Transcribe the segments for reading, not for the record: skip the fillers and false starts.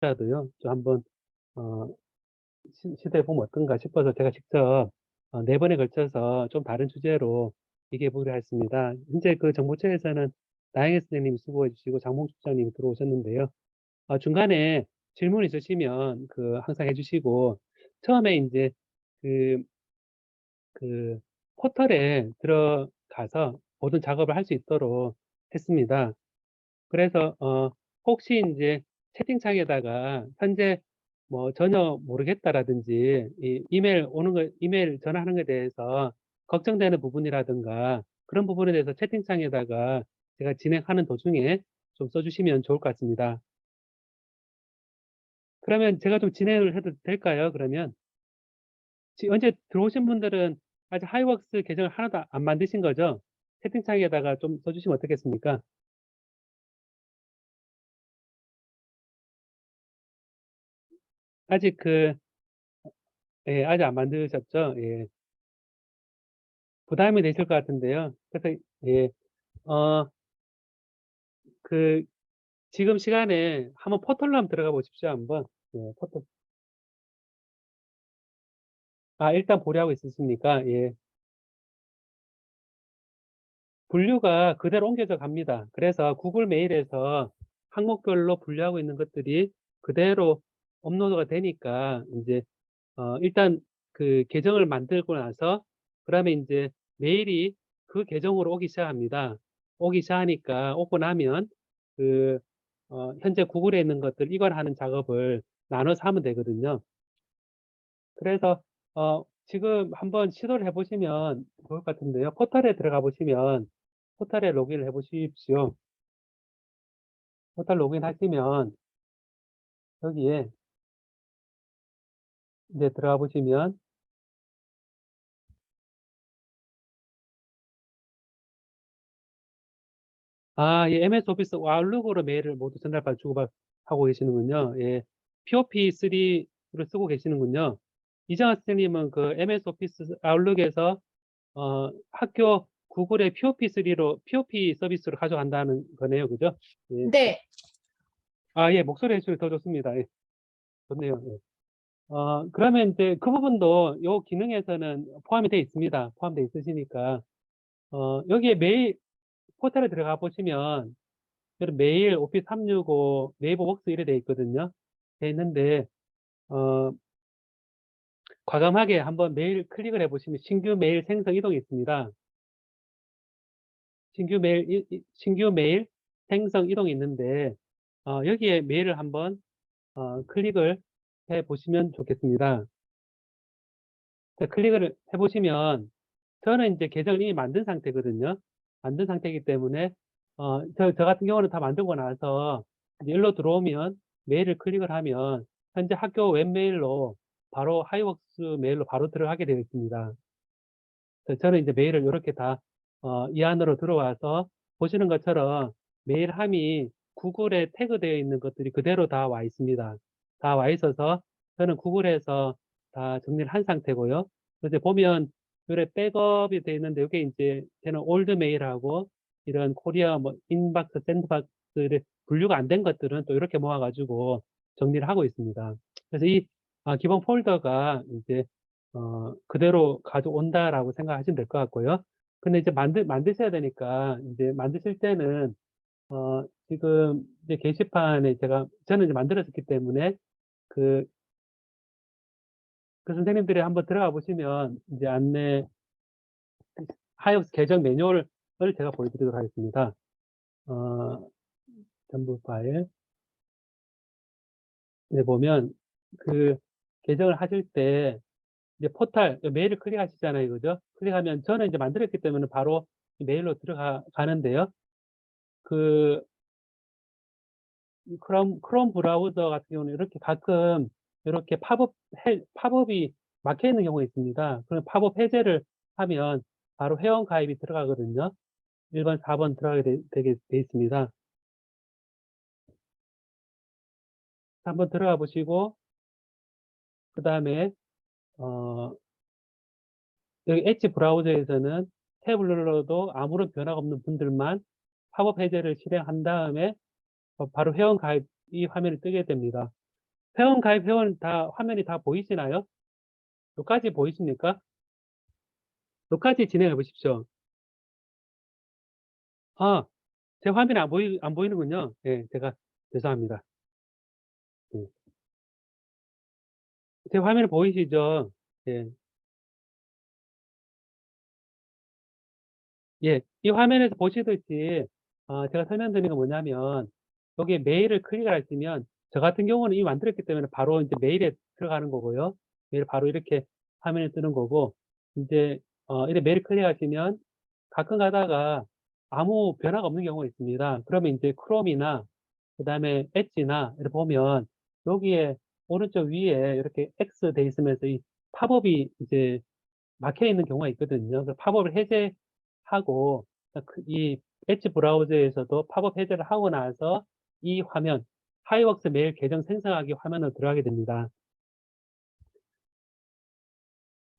라도요, 좀 한번, 어, 시도해 보면 어떤가 싶어서 제가 직접 4번에 걸쳐서 좀 다른 주제로 얘기해 보기로 했습니다. 현재 그 정보처에서는 나영애 선생님이 수고해 주시고 장몽 국장님이 들어오셨는데요. 중간에 질문 있으시면 항상 해주시고, 처음에 이제 그, 그 포털에 들어가서 모든 작업을 할 수 있도록 했습니다. 그래서 혹시 이제 채팅창에다가 현재 뭐 전혀 모르겠다라든지 이메일 오는 거 이메일 전화하는 것에 대해서 걱정되는 부분이라든가 그런 부분에 대해서 채팅창에다가 제가 진행하는 도중에 좀 써주시면 좋을 것 같습니다. 그러면 제가 좀 진행을 해도 될까요? 그러면 언제 들어오신 분들은 아직 하이웍스 계정을 하나도 안 만드신 거죠? 채팅창에다가 좀 써주시면 어떻겠습니까? 아직 예, 아직 안 만드셨죠? 예. 부담이 되실 것 같은데요. 그래서, 예, 어, 그, 지금 시간에 한번 포털로 한번 들어가 보십시오, 한번. 예, 포털. 일단 보류하고 있으십니까? 예. 분류가 그대로 옮겨져 갑니다. 그래서 구글 메일에서 항목별로 분류하고 있는 것들이 그대로 업로드가 되니까, 이제, 일단 그 계정을 만들고 나서, 그다음에 이제 메일이 그 계정으로 오기 시작합니다. 오기 시작하니까, 오고 나면, 그, 현재 구글에 있는 것들 이관하는 작업을 나눠서 하면 되거든요. 그래서, 지금 한번 시도를 해보시면 좋을 것 같은데요. 포털에 들어가 보시면, 포털에 로그인을 해보십시오. 포털 로그인 하시면, 여기에 이제 들어가 보시면, 예, MS 오피스 아웃룩으로 메일을 모두 전달받아 주고받고 계시는군요. 예, POP3를 쓰고 계시는군요. 이정아 선생님은 그 MS 오피스 아웃룩에서 학교 구글의 POP3로, POP 서비스로 가져간다는 거네요. 그죠? 예. 네. 예, 목소리 해주시면 더 좋습니다. 예, 좋네요. 예. 그러면 이제 그 부분도 요 기능에서는 포함이 되어 있습니다. 포함되어 있으시니까. 여기에 메일, 포털에 들어가 보시면, 여기 메일, 오피스 365, 네이버 웍스 이래 돼 있거든요. 돼 있는데, 어, 과감하게 한번 메일 클릭을 해보시면 신규 메일 생성 이동이 있습니다. 신규 메일 생성 이동이 있는데, 여기에 메일을 한번, 클릭을 해 보시면 좋겠습니다. 클릭을 해 보시면, 저는 이제 계정을 이미 만든 상태거든요. 만든 상태이기 때문에, 저 같은 경우는 다 만들고 나서, 이제 일로 들어오면, 메일을 클릭을 하면, 현재 학교 웹메일로, 바로 하이웍스 메일로 바로 들어가게 되어 있습니다. 그래서 저는 이제 메일을 이렇게 다, 이 안으로 들어와서, 보시는 것처럼 메일함이 구글에 태그되어 있는 것들이 그대로 다 와 있습니다. 다 와 있어서, 저는 구글에서 다 정리를 한 상태고요. 그래서 보면, 요래 백업이 되어 있는데, 이게 이제 저는 올드 메일하고 이런 코리아 뭐 인박스, 샌드박스를 분류가 안 된 것들은 또 이렇게 모아가지고 정리를 하고 있습니다. 그래서 기본 폴더가 이제 그대로 가져온다라고 생각하시면 될 것 같고요. 근데 이제 만드셔야 되니까 이제 만드실 때는 지금 이제 게시판에 저는 이제 만들었기 때문에 그, 그 선생님들이 한번 들어가 보시면 이제 하이옥스 계정 매뉴얼을 제가 보여드리도록 하겠습니다. 어, 전부 파일. 네, 보면 그 계정을 하실 때 이제 포털 메일을 클릭하시잖아요, 그죠? 클릭하면 저는 이제 만들었기 때문에 바로 메일로 들어가는데요. 그 크롬 브라우저 같은 경우는 이렇게 가끔 이렇게 팝업이 막혀 있는 경우가 있습니다. 그럼 팝업 해제를 하면 바로 회원 가입이 들어가거든요. 1번, 4번 들어가게 되게 돼 있습니다. 한번 들어가 보시고, 그 다음에, 어, 여기 엣지 브라우저에서는 탭을 눌러도 아무런 변화가 없는 분들만 팝업 해제를 실행한 다음에 바로 회원 가입 이 화면이 뜨게 됩니다. 회원 가입 회원 다 화면이 다 보이시나요? 여기까지 보이십니까? 여기까지 진행해 보십시오. 아, 제 화면이 안 보이는군요. 예, 제가 죄송합니다. 예. 제 화면 보이시죠? 예. 예, 이 화면에서 보시듯이 제가 설명드리는 건 뭐냐면 여기 메일을 클릭을 하시면 저 같은 경우는 이미 만들었기 때문에 바로 이제 메일에 들어가는 거고요. 메일 바로 이렇게 화면에 뜨는 거고 이제 이렇게 메일 클릭하시면 가끔 가다가 아무 변화가 없는 경우가 있습니다. 그러면 이제 크롬이나 그다음에 엣지나 이렇게 보면 여기에 오른쪽 위에 이렇게 X 돼 있으면서 이 팝업이 이제 막혀 있는 경우가 있거든요. 그 팝업을 해제하고 이 엣지 브라우저에서도 팝업 해제를 하고 나서 이 화면 하이웍스 메일 계정 생성하기 화면으로 들어가게 됩니다.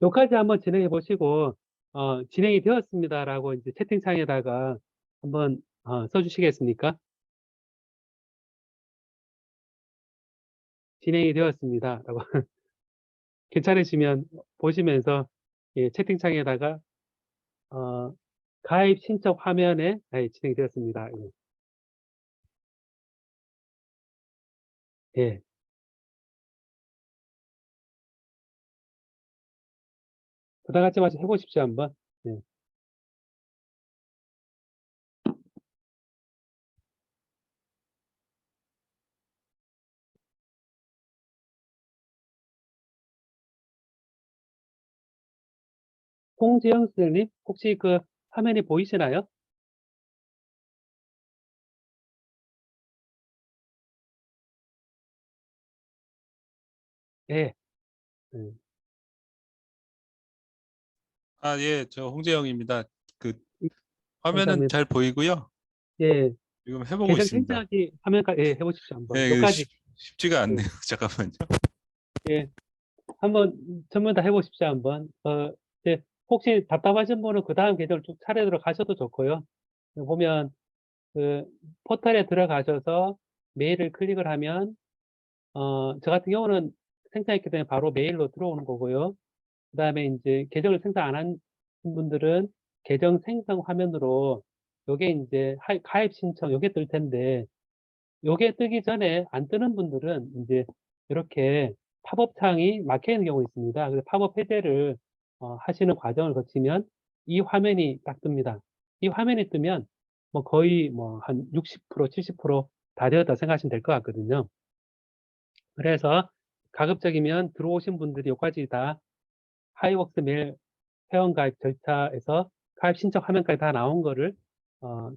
여기까지 한번 진행해 보시고 진행이 되었습니다라고 이제 채팅창에다가 한번 써주시겠습니까? 진행이 되었습니다라고 괜찮으시면 보시면서 예, 채팅창에다가 어, 가입 신청 화면에 진행이 되었습니다. 예. 부담 갖지 마시고 해보십시오, 한번. 예. 홍지영 선생님, 혹시 그 화면이 보이시나요? 예. 음, 아, 예, 저 홍재영입니다. 그 화면은 감사합니다. 잘 보이고요. 예. 지금 해보고 계정 있습니다. 생성하기 화면까지 예, 해보십시오, 한번. 예, 여기까지. 쉽지가 예. 않네요. 잠깐만요. 예. 한번 전부 다 해보십시오, 한번. 이제 혹시 답답하신 분은 그 다음 계정을 쭉 차례대로 가셔도 좋고요. 보면 그 포털에 들어가셔서 메일을 클릭을 하면 저 같은 경우는 생성했기 때문에 바로 메일로 들어오는 거고요. 그 다음에 이제 계정을 생성 안 한 분들은 계정 생성 화면으로 요게 이제 가입 신청 요게 뜰 텐데 요게 뜨기 전에 안 뜨는 분들은 이제 이렇게 팝업 창이 막혀 있는 경우가 있습니다. 그래서 팝업 해제를 하시는 과정을 거치면 이 화면이 딱 뜹니다. 이 화면이 뜨면 뭐 거의 뭐 한 60%, 70%다 되었다 생각하시면 될 것 같거든요. 그래서 가급적이면 들어오신 분들이 여기까지 다 하이웍스 메일 회원가입 절차에서 가입 신청 화면까지 다 나온 거를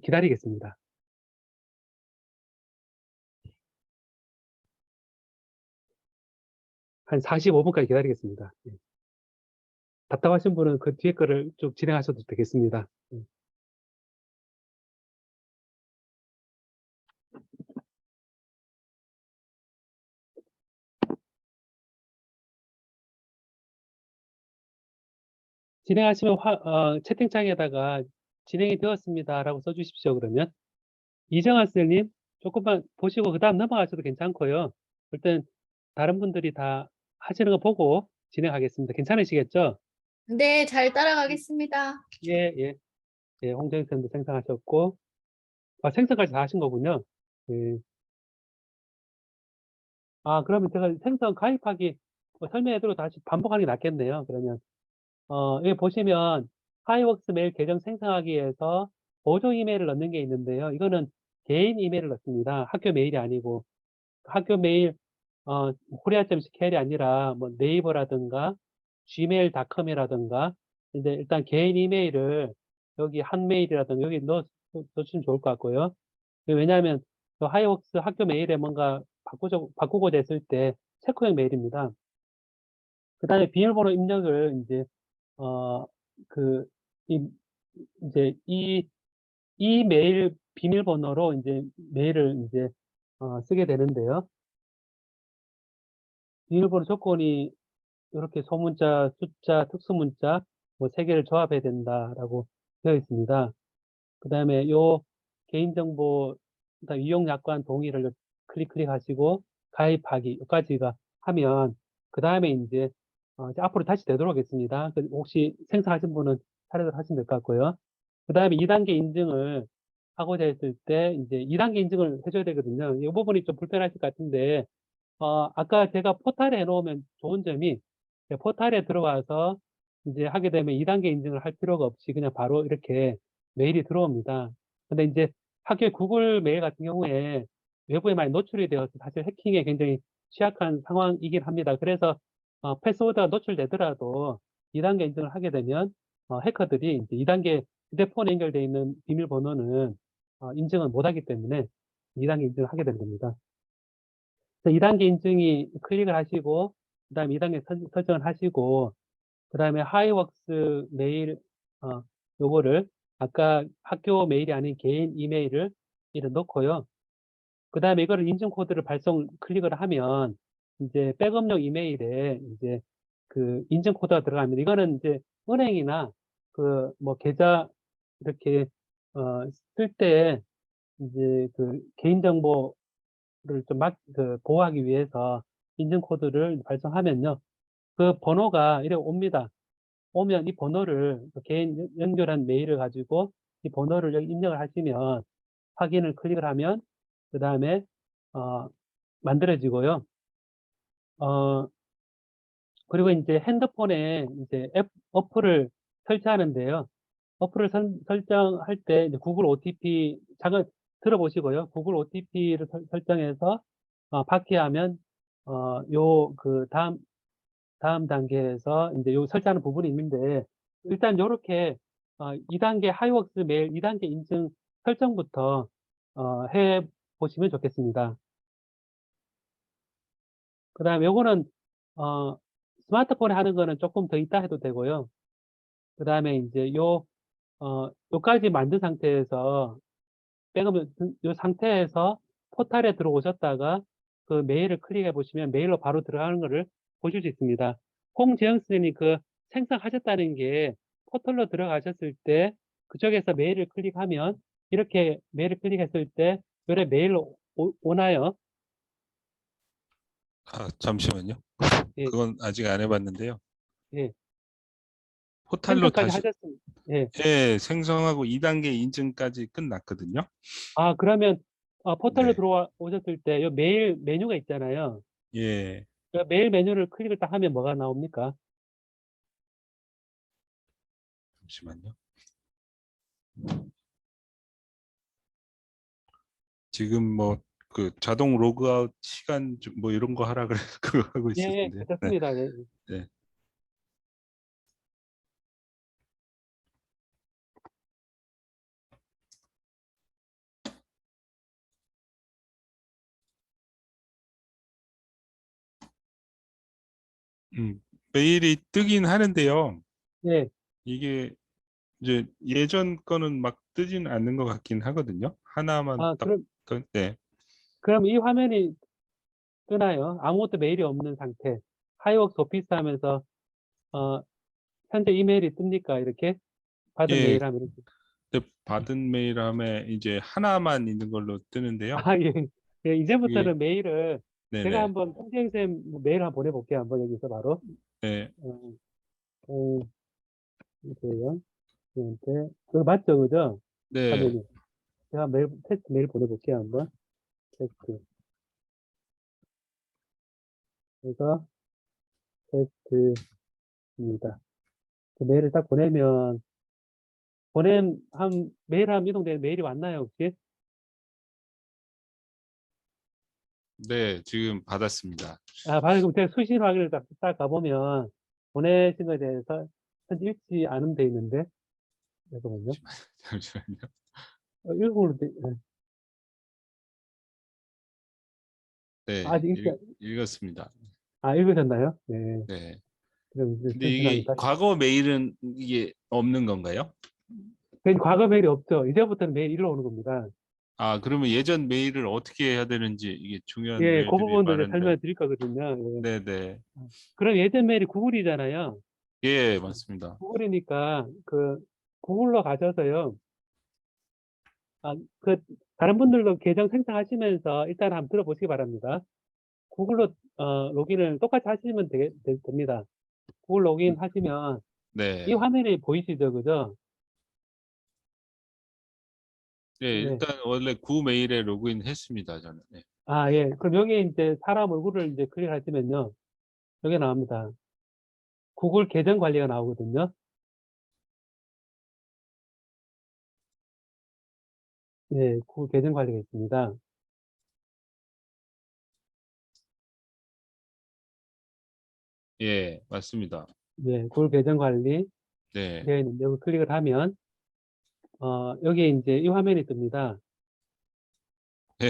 기다리겠습니다. 한 45분까지 기다리겠습니다. 예. 답답하신 분은 그 뒤에 거를 쭉 진행하셔도 되겠습니다. 예. 진행하시면 채팅창에다가 진행이 되었습니다라고 써주십시오. 그러면 이정아 선생님 조금만 보시고 그 다음 넘어가셔도 괜찮고요. 일단 다른 분들이 다 하시는 거 보고 진행하겠습니다. 괜찮으시겠죠? 네, 잘 따라가겠습니다. 예, 예. 예, 홍정희 선생님도 생성하셨고 생성까지 다 하신 거군요. 예. 그러면 제가 생성 가입하기 설명해드리고 다시 반복하는 게 낫겠네요. 그러면 여기 보시면 하이웍스 메일 계정 생성하기 위해서 보조 이메일을 넣는 게 있는데요. 이거는 개인 이메일을 넣습니다. 학교 메일이 아니고 학교 메일 korea.ckL이 아니라 뭐 네이버라든가 gmail.com이라든가 이제 일단 개인 이메일을 여기 한 메일이라든가 여기 넣으시면 좋을 것 같고요. 왜냐하면 그 하이웍스 학교 메일에 뭔가 바꾸고 됐을 때 체크형 메일입니다. 그 다음에 비밀번호 입력을 이제 어, 그, 이, 이제 이 메일 비밀번호로 이제 메일을 이제 쓰게 되는데요. 비밀번호 조건이 이렇게 소문자, 숫자, 특수문자 뭐 세 개를 조합해야 된다라고 되어 있습니다. 그 다음에 요 개인정보 이용 약관 동의를 클릭하시고 가입하기 여기까지가 하면 그 다음에 이제 이제 앞으로 다시 되돌아오겠습니다. 혹시 생성하신 분은 차례대로 하시면 될 것 같고요. 그 다음에 2단계 인증을 하고자 했을 때 이제 2단계 인증을 해줘야 되거든요. 이 부분이 좀 불편하실 것 같은데 아까 제가 포탈에 해놓으면 좋은 점이 포탈에 들어가서 이제 하게 되면 2단계 인증을 할 필요가 없이 그냥 바로 이렇게 메일이 들어옵니다. 근데 이제 학교 구글 메일 같은 경우에 외부에 많이 노출이 되어서 사실 해킹에 굉장히 취약한 상황이긴 합니다. 그래서 패스워드가 노출되더라도 2단계 인증을 하게 되면 해커들이 이제 2단계 휴대폰에 연결되어 있는 비밀번호는 인증을 못하기 때문에 2단계 인증을 하게 된 겁니다. 2단계 인증이 클릭을 하시고, 그 다음에 2단계 설정을 하시고, 그 다음에 하이웍스 메일, 요거를 아까 학교 메일이 아닌 개인 이메일을 이를 넣고요. 그 다음에 이거를 인증 코드를 발송 클릭을 하면, 이제 백업용 이메일에 이제 그 인증 코드가 들어갑니다. 이거는 이제 은행이나 그 뭐 계좌 이렇게, 쓸 때 이제 그 개인정보 를 좀 보호하기 위해서 인증 코드를 발송하면요. 그 번호가 이렇게 옵니다. 오면 이 번호를 개인 연결한 메일을 가지고 이 번호를 여기 입력을 하시면 확인을 클릭을 하면 그 다음에 만들어지고요. 그리고 이제 핸드폰에 이제 어플을 설치하는데요. 어플을 설정할 때 이제 구글 OTP 잠깐 들어보시고요. 구글 OTP를 설정해서 받게 하면 요 그 다음 단계에서 이제 요 설치하는 부분이 있는데 일단 요렇게 2단계 하이웍스 메일 2단계 인증 설정부터 해 보시면 좋겠습니다. 그다음에 요거는 스마트폰에 하는 거는 조금 더 이따 해도 되고요. 그다음에 이제 요까지 만든 상태에서 백업 요 상태에서 포탈에 들어오셨다가 그 메일을 클릭해 보시면 메일로 바로 들어가는 거를 보실 수 있습니다. 홍재영 선생님이 그 생성하셨다는 게 포털로 들어가셨을 때 그쪽에서 메일을 클릭하면 이렇게 메일을 클릭했을 때 요래 메일로 오나요? 잠시만요. 예, 그건 아직 안 해봤는데요. 예. 포탈로 생성까지 다시 하셨습니다. 예. 생성하고 2단계 인증까지 끝났거든요. 그러면 포털로 네. 들어오셨을 때 요 메일 메뉴가 있잖아요. 예. 그 메일 메뉴를 클릭을 딱 하면 뭐가 나옵니까? 잠시만요. 지금 뭐 그 자동 로그아웃 시간 뭐 이런 거 하라 그래서 그거 하고 예, 있었는데. 네. 괜찮습니다. 예. 네. 메일이 뜨긴 하는데요. 예. 이게 이제 예전 거는 막 뜨진 않는 것 같긴 하거든요. 하나만 아, 딱 네. 그럼 이 화면이 뜨나요? 아무것도 메일이 없는 상태. 하이웍스 오피스 하면서, 어, 현재 이메일이 뜹니까? 이렇게? 받은 예, 메일 하면 이렇게. 근데 받은 메일 하면 이제 하나만 있는 걸로 뜨는데요. 예. 예, 이게 이제부터는 메일을 제가 네네. 한번 홍재생 메일 한번 보내볼게요. 한번 여기서 바로. 네. 어, 이제요. 그거 맞죠? 그죠? 네. 화면이. 제가 테스트 메일 보내볼게요. 한번. 테스트. 그래서 테스트입니다. 그 메일을 딱 보내면 메일 하면 이동되는 메일이 왔나요, 혹시? 네, 지금 받았습니다. 방금 제가 수신 확인을 딱 가보면 보내신 거에 대해서 현재 읽지 않은 데 있는데, 잠깐만요. 잠시만요. 읽음으로 네, 아직 읽었습니다. 읽으셨나요? 네. 네. 그럼 이제 근데 수신 확인 이게 다시. 과거 메일은 이게 없는 건가요? 과거 메일이 없죠. 이제부터는 메일 일로 오는 겁니다. 그러면 예전 메일을 어떻게 해야 되는지 이게 중요한 예, 그 메일들이 부분도 이제 많은데. 설명해 드릴 거거든요. 예. 네네. 그럼 예전 메일이 구글이잖아요. 예, 맞습니다. 구글이니까 구글로 가셔서요. 그 다른 분들도 계정 생성하시면서 일단 한번 들어보시기 바랍니다. 구글로 로그인을 똑같이 하시면 됩니다. 구글 로그인 하시면 이 네. 화면이 보이시죠, 그죠? 네, 네. 일단 원래 구메일에 로그인 했습니다, 저는. 네. 아, 예. 그럼 여기 이제 사람 얼굴을 이제 클릭하시면요. 여기 나옵니다. 구글 계정 관리가 나오거든요. 예, 구글 계정 관리가 있습니다. 예, 맞습니다. 예, 구글 계정 관리 네. 되어 있는데, 여기 클릭을 하면, 여기 이제 이 화면이 뜹니다. 네,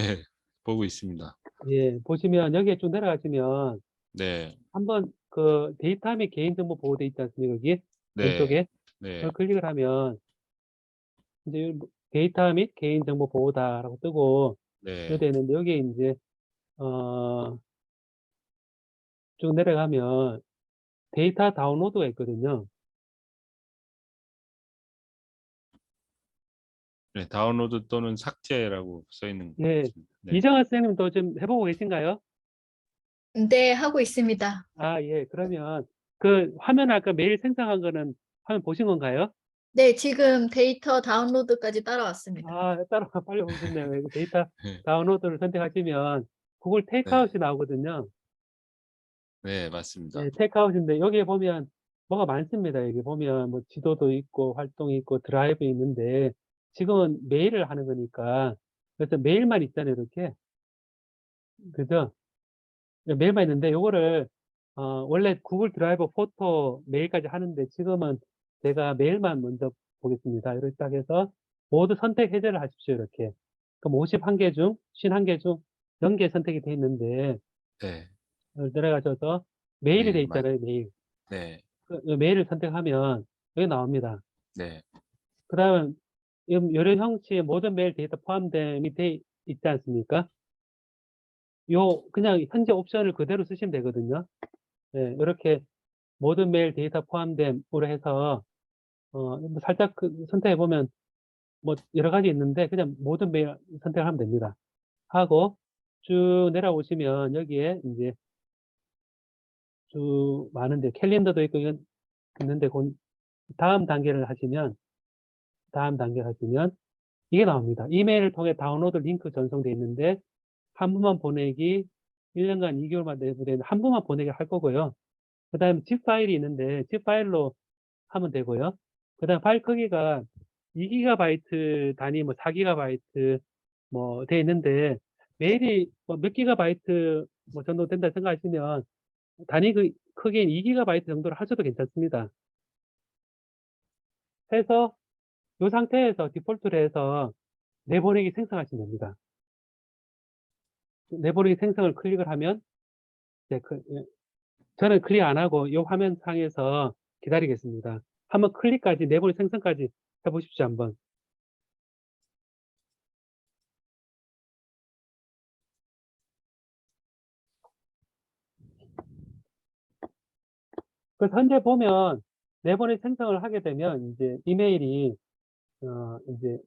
보고 있습니다. 예, 보시면 여기에 쭉 내려가시면, 네. 한번 그 데이터 및 개인정보 보호돼 있지 않습니까? 여기 네. 왼쪽에 네. 그걸 클릭을 하면 이제 여기 데이터 및 개인정보 보호다라고 뜨고 네. 이렇게 되는데 여기 이제 쭉 내려가면 데이터 다운로드가 있거든요. 네, 다운로드 또는 삭제라고 써 있는 것 예, 같습니다. 네. 이정아 선생님도 좀 해보고 계신가요? 네, 하고 있습니다. 아, 예, 그러면 그 화면 아까 메일 생성한 거는 화면 보신 건가요? 네, 지금 데이터 다운로드까지 따라왔습니다. 아, 따로 빨리 보셨네요. 여기 데이터 네. 다운로드를 선택하시면 구글 네. 테이크아웃이 나오거든요. 네, 맞습니다. 네, 테이크아웃인데 여기에 보면 뭐가 많습니다. 여기 보면 뭐 지도도 있고 활동이 있고 드라이브 있는데 지금은 메일을 하는 거니까 그래서 메일만 있잖아요. 이렇게. 그죠? 메일만 있는데 요거를 원래 구글 드라이브 포토 메일까지 하는데 지금은 제가 메일만 먼저 보겠습니다. 이렇게 딱 해서 모두 선택 해제를 하십시오. 이렇게. 그럼 51개 중 51개 중 0개 선택이 돼 있는데 네. 내려가셔서 메일이 돼 메일만. 있잖아요. 메일. 네. 그 메일을 선택하면 여기 나옵니다. 네. 그 다음에 여러 형식의 모든 메일 데이터 포함됨이 돼 있지 않습니까? 그냥 현재 옵션을 그대로 쓰시면 되거든요. 네, 이렇게 모든 메일 데이터 포함됨으로 해서, 뭐 살짝 선택해보면 뭐 여러 가지 있는데 그냥 모든 메일 선택하면 됩니다. 하고 쭉 내려오시면 여기에 이제 쭉 많은데 캘린더도 있고 이건 있는데 다음 단계를 하시면 이게 나옵니다. 이메일을 통해 다운로드 링크 전송돼 있는데 한 분만 보내기 1년간 2개월만 내부되는 한 분만 보내기 할 거고요. 그 다음에 zip 파일이 있는데 zip 파일로 하면 되고요. 그 다음 파일 크기가 2GB 단위 뭐 4GB 뭐 돼 있는데 메일이 뭐몇 기가바이트 뭐 정도 된다 생각하시면 단위 크기인 2GB 정도로 하셔도 괜찮습니다. 해서 이 상태에서 디폴트로 해서 내보내기 생성하시면 됩니다. 내보내기 생성을 클릭을 하면 이제 저는 클릭 안 하고 이 화면 상에서 기다리겠습니다. 한번 클릭까지 내보내기 생성까지 해보십시오. 한번. 그래서 현재 보면 내보내기 생성을 하게 되면 이제 이메일이 이제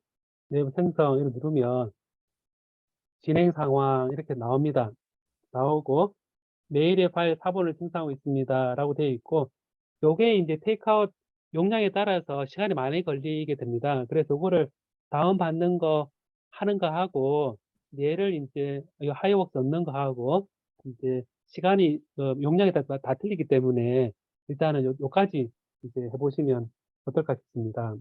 내부 생성 이렇게 누르면 진행 상황 이렇게 나옵니다. 나오고 메일의 파일 4번을 생성하고 있습니다. 라고 되어 있고 요게 이제 테이크아웃 용량에 따라서 시간이 많이 걸리게 됩니다. 그래서 요거를 다운받는 거 하는 거 하고 얘를 이제 하이웍스 넣는 거 하고 이제 시간이 용량에 따라 다 틀리기 때문에 일단은 요까지 이제 해보시면 어떨까 싶습니다.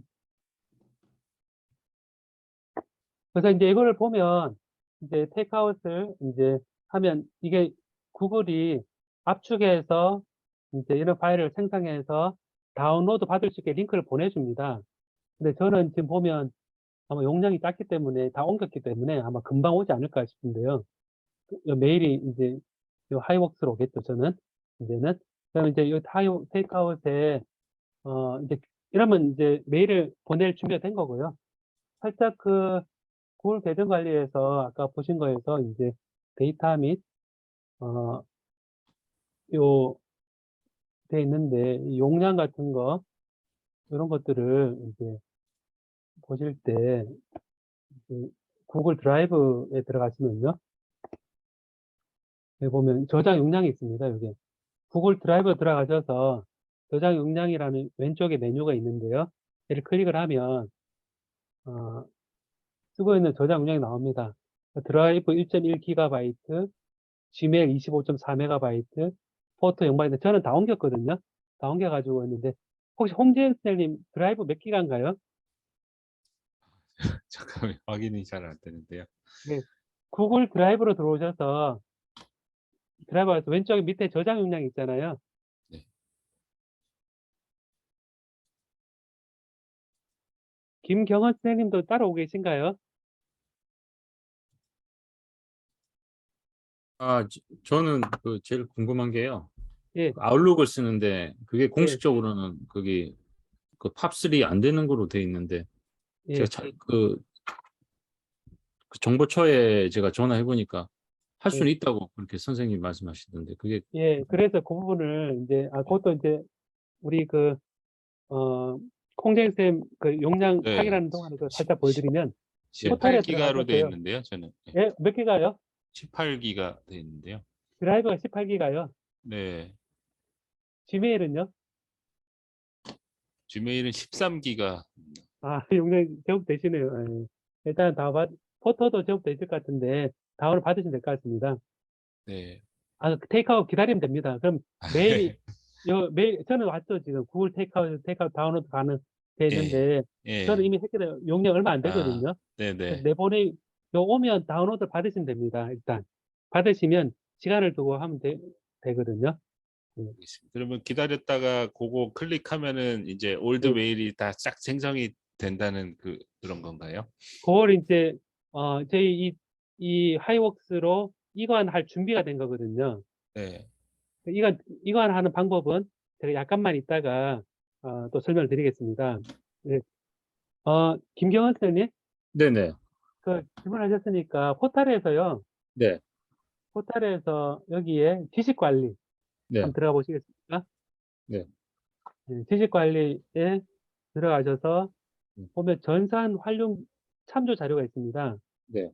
그래서 이제 이거를 보면 이제 테이크아웃을 이제 하면 이게 구글이 압축해서 이제 이런 파일을 생성해서 다운로드 받을 수 있게 링크를 보내줍니다. 근데 저는 지금 보면 아마 용량이 작기 때문에 다 옮겼기 때문에 아마 금방 오지 않을까 싶은데요. 메일이 이제 요 하이웍스로 오겠죠, 저는. 이제는. 그럼 이제 이 테이크아웃에, 이제 이러면 이제 메일을 보낼 준비가 된 거고요. 살짝 구글 계정 관리에서 아까 보신 거에서 이제 데이터 및, 요, 돼 있는데, 이 용량 같은 거, 이런 것들을 이제 보실 때, 구글 드라이브에 들어가시면요. 여기 보면 저장 용량이 있습니다. 여기 구글 드라이브 들어가셔서 저장 용량이라는 왼쪽에 메뉴가 있는데요. 얘를 클릭을 하면 쓰고 있는 저장 용량이 나옵니다. 드라이브 1.1GB, 지메일 25.4MB, 포토 0바이트. 저는 다 옮겼거든요. 다 옮겨가지고 있는데 혹시 홍재현님 드라이브 몇 기가인가요? 잠깐만 확인이 잘 안 되는데요. 네. 구글 드라이브로 들어오셔서 드라이브에서 왼쪽에 밑에 저장 용량 있잖아요. 네. 김경원 선생님도 따라오고 계신가요? 저는 그 제일 궁금한 게요. 예, 아웃룩을 쓰는데 그게 예, 공식적으로는 그게 그 팝3 안 되는 거로 돼 있는데 예, 제가 그 정보처에 제가 전화해 보니까 할 수는 있다고 그렇게 선생님이 말씀하시던데 그게 예. 그래서 그 부분을 이제, 그것도 이제 우리 콩쟁쌤 그 용량 네. 확인하는 동안에 그 살짝 보여드리면, 포털에 18기가로 돼 들어가셨어요. 있는데요. 저는 예, 몇 기가요? 18기가 돼 있는데요. 드라이버가 18기가요. 네. 지메일은요? 지메일은 13기가. 용량 제법 되시네요. 예. 일단 포토도 제법 되실 것 같은데, 다운을 받으시면 될 것 같습니다. 네. 테이크아웃 기다리면 됩니다. 그럼 메일이, 저는 왔죠, 지금. 구글 테이크아웃 다운로드 돼 있는데, 예. 저는 이미 했거든요. 용량 얼마 안 아, 되거든요. 네네. 오면 다운로드 받으시면 됩니다. 일단. 받으시면 시간을 두고 하면 되거든요. 알겠습니다. 그러면 기다렸다가 그거 클릭하면은 이제 올드 네. 메일이 다 싹 생성이 된다는 그런 건가요? 그걸 이제, 저희 이 하이웍스로 이관할 준비가 된 거거든요. 네. 이관하는 방법은 제가 약간만 있다가, 또 설명을 드리겠습니다. 네. 김경원 선생님, 네네. 질문하셨으니까 포털에서요. 네. 포털에서 여기에 지식 관리 네. 한번 들어가 보시겠습니까? 네. 네, 지식 관리에 들어가셔서 음. 보면 전산 활용 참조 자료가 있습니다. 네.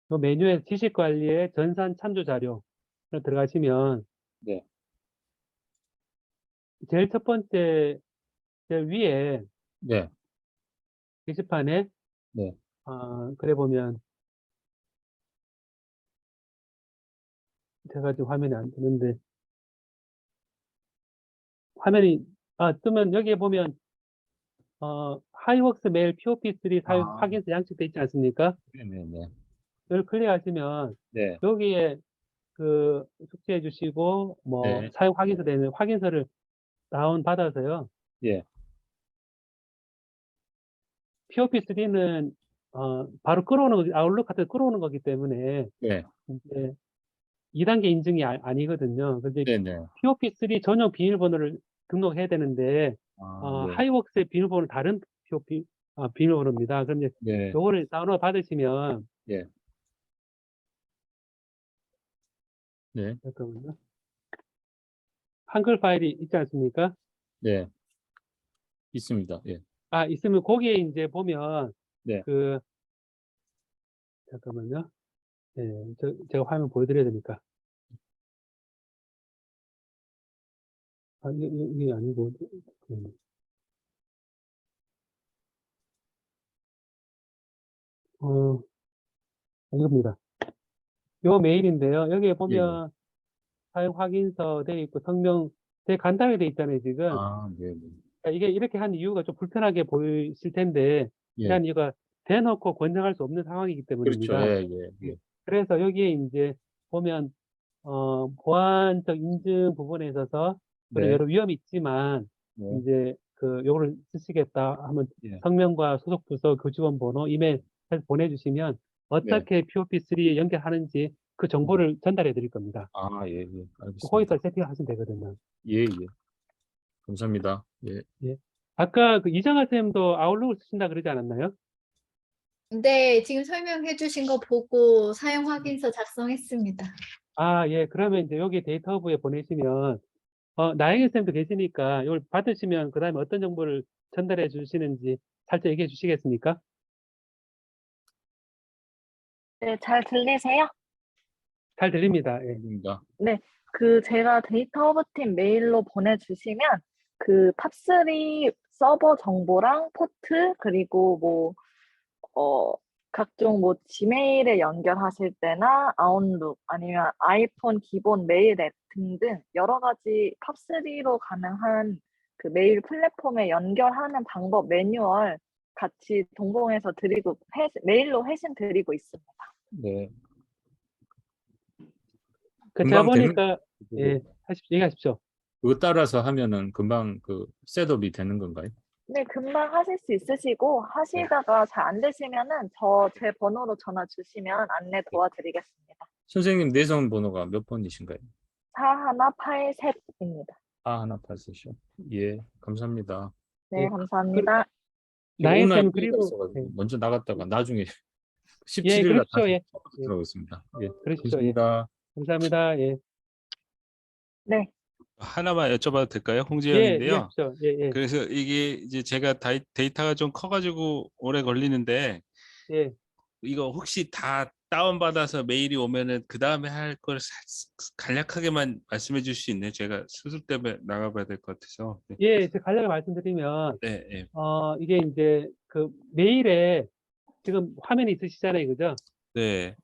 그 메뉴에 지식 관리의 전산 참조 자료를 들어가시면 네. 제일 첫 번째 제일 위에 네. 게시판에 네. 그래 보면 제가 지금 화면이 안 뜨는데 화면이 뜨면 여기에 보면 하이웍스 메일 POP3 사용 확인서 양식돼 있지 않습니까? 네네네. 이걸 클릭하시면 네. 여기에 그 숙지해 주시고 뭐 네. 사용 확인서 되는 확인서를 다운 받아서요. 예. POP3는 바로 아웃룩 같은 거 끌어오는 거기 때문에 네. 이제 2단계 인증이 아니거든요. 근데 네네. POP3 전용 비밀번호를 등록해야 되는데 네. 하이웍스의 비밀번호는 다른 비밀번호입니다. 그럼 이제 네. 요거를 다운로드 받으시면 예. 네. 잠깐만요. 한글 파일이 있지 않습니까? 네. 있습니다. 예. 있으면 거기에 이제 보면 네. 잠깐만요. 예, 제가 화면 보여드려야 되니까. 이게 아니고, 이겁니다. 요 메일인데요. 여기에 예. 보면 사용 확인서 돼 있고 성명 되게 간단하게 돼 있잖아요, 지금. 네. 그러니까 이게 이렇게 한 이유가 좀 불편하게 보이실 텐데, 예. 이런 이유가 대놓고 권장할 수 없는 상황이기 그렇죠. 때문입니다. 예. 그래서 여기에 이제 보면, 보안적 인증 부분에 있어서 그런 네. 여러 위험이 있지만, 네. 이제 요거를 쓰시겠다 하면 예. 성명과 소속 부서 교직원 번호 이메일 해서 보내주시면 어떻게 POP3에 연결하는지 그 정보를 전달해 드릴 겁니다. 예. 알겠습니다. 거기서 세팅하시면 되거든요. 예. 감사합니다. 예. 예. 아까 이정아 쌤도 아웃룩을 쓰신다 그러지 않았나요? 네, 지금 설명해 주신 거 보고 사용 확인서 작성했습니다. 예. 그러면 이제 여기 데이터 허브에 보내시면, 나영희 쌤도 계시니까 이걸 받으시면 그 다음에 어떤 정보를 전달해 주시는지 살짝 얘기해 주시겠습니까? 네, 잘 들리세요? 잘 들립니다. 예. 입니다. 그 제가 데이터 허브팀 메일로 보내주시면 그 팝3 서버 정보랑 포트 그리고 뭐 각종 뭐 지메일에 연결하실 때나 아웃룩 아니면 아이폰 기본 메일 앱 등등 여러 가지 팝3로 가능한 그 메일 플랫폼에 연결하는 방법 매뉴얼 같이 동봉해서 드리고 메일로 회신 드리고 있습니다. 네. 그 제가 금방 되는 보니까 예, 얘기하십시오. 그거 따라서 하면은 금방 그 셋업이 되는 건가요? 네, 금방 하실 수 있으시고 네. 하시다가 잘 안 되시면은 제 번호로 전화 주시면 안내 도와드리겠습니다. 선생님 내선 번호가 몇 번이신가요? 4183입니다. 하나 파세요. 예, 감사합니다. 네, 예, 감사합니다. 나인 오늘 쌤 그리고 있어가지고 먼저 나갔다가 나중에 예, 17일 날 그러십시오. 다시 예, 들어오겠습니다. 예, 그러십시오. 예, 감사합니다. 감사합니다. 예, 네, 하나만 여쭤봐도 될까요? 예, 홍지영인데요. 얘기하십시오. 예, 예, 그래서 이게 이제 제가 데이터가 좀 커가지고 오래 걸리는데 예. 이거 혹시 다 다운받아서 메일이 오면은 그 다음에 할 걸 간략하게만 말씀해 줄 수 있나요? 제가 수술 때문에 나가봐야 될 것 같아서. 네, 예, 제가 간략하게 말씀드리면 네, 네. 이게 이제 그 메일에 지금 화면이 있으시잖아요, 그죠? 네,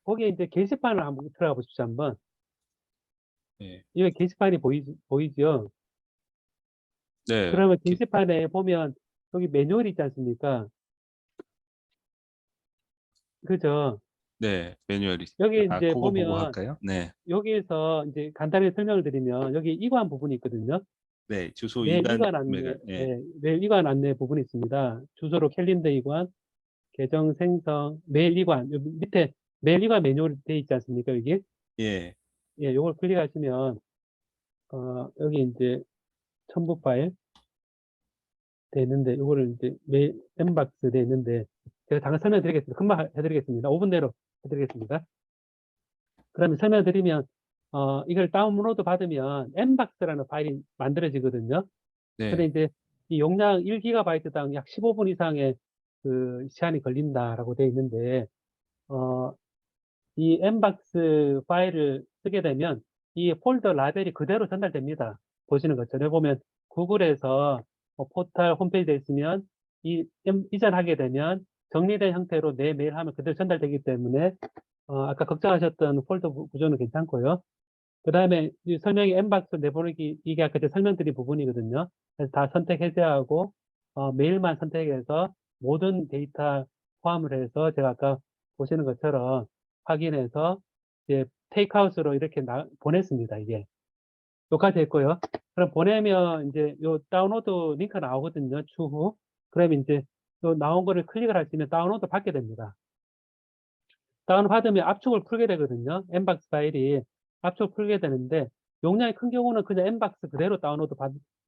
거기에 이제 게시판을 한번 들어가 보십시오, 한번. 네. 이게 게시판이 보이죠? 네. 그러면 게시판에 보면 여기 매뉴얼이 있지 않습니까? 그죠? 네, 매뉴얼이. 여기 이제 그거 보고 보면 할까요? 네, 여기에서 이제 간단히 설명을 드리면 여기 이관 부분이 있거든요. 네, 주소 매일 2단 이관 안내, 구매가. 네, 예, 매일 이관 안내 부분이 있습니다. 주소로 캘린더 이관, 계정 생성, 메일 이관, 여기 밑에 메일 이관 매뉴얼이 되어 있지 않습니까? 여기? 예, 예, 요걸 클릭하시면, 여기 이제 첨부 파일 돼 있는데, 요거를 이제 메일 엠박스 돼 있는데, 제가 잠깐 설명드리겠습니다. 금방 해드리겠습니다. 5분 내로 해드리겠습니다. 그러면 설명드리면, 이걸 다운로드 받으면 엠박스라는 파일이 만들어지거든요. 근데 네, 이제 이 용량 1GB당 약 15분 이상의 그 시간이 걸린다라고 되어 있는데, 이 엠박스 파일을 쓰게 되면 이 폴더 라벨이 그대로 전달됩니다. 보시는 것처럼. 여기 보면 구글에서 포털 홈페이지에 있으면 이전하게 되면 정리된 형태로 내 메일 하면 그대로 전달되기 때문에 아까 걱정하셨던 폴더 구조는 괜찮고요. 그 다음에 설명이 엠박스 내보내기 이게 아까 제가 설명드린 부분이거든요. 그래서 다 선택 해제하고 메일만 선택해서 모든 데이터 포함을 해서 제가 아까 보시는 것처럼 확인해서 이제 테이크아웃으로 이렇게 보냈습니다. 이게 여기까지 했고요. 그럼 보내면 이제 요 다운로드 링크가 나오거든요. 추후. 그러면 이제 요 나온 거를 클릭을 하시면 다운로드 받게 됩니다. 다운 받으면 압축을 풀게 되거든요. 엠박스 파일이 압축 풀게 되는데 용량이 큰 경우는 그냥 엠박스 그대로 다운로드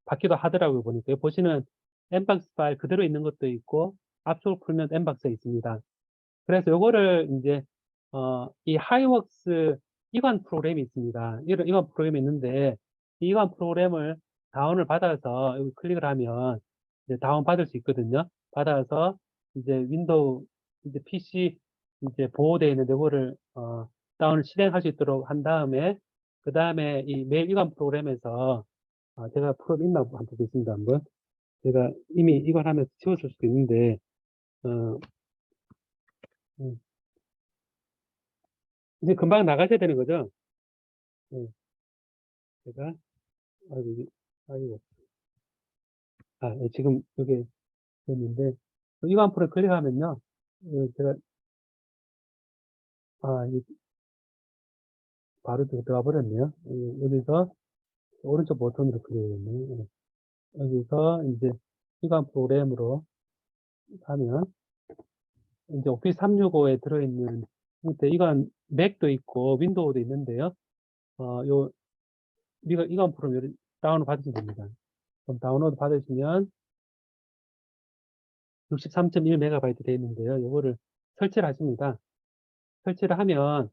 받기도 하더라고요. 보니까 여기 보시는 엠박스 파일 그대로 있는 것도 있고 압축을 풀면 엠박스에 있습니다. 그래서 요거를 이제 이 하이웍스 이관 프로그램이 있습니다. 이관 프로그램이 있는데 이 이관 프로그램을 다운을 받아서 여기 클릭을 하면 이제 다운 받을 수 있거든요. 받아서 이제 윈도우 이제 PC 이제 보호되어 있는데 그거를 다운을 실행할 수 있도록 한 다음에 그 다음에 이 메일 이관 프로그램에서 제가 프로그램 있나 한번 보겠습니다. 한번 제가 이미 이관하면서 지웠을 수도 있는데 이제 금방 나가셔야 되는 거죠? 제가 아이고 지금 여기 됐는데 이관 프로그램 클릭하면요 제가 바로 들어가 버렸네요. 여기서 오른쪽 버튼으로 클릭했네요. 여기서 이제 이관 프로그램으로 하면 이제 오피스 365에 들어있는 형태 이관 맥도 있고 윈도우도 있는데요. 이관 프로그램 다운로드 받으시면 됩니다. 그럼 다운로드 받으시면 63.1MB 되어 있는데요. 이거를 설치를 하십니다. 설치를 하면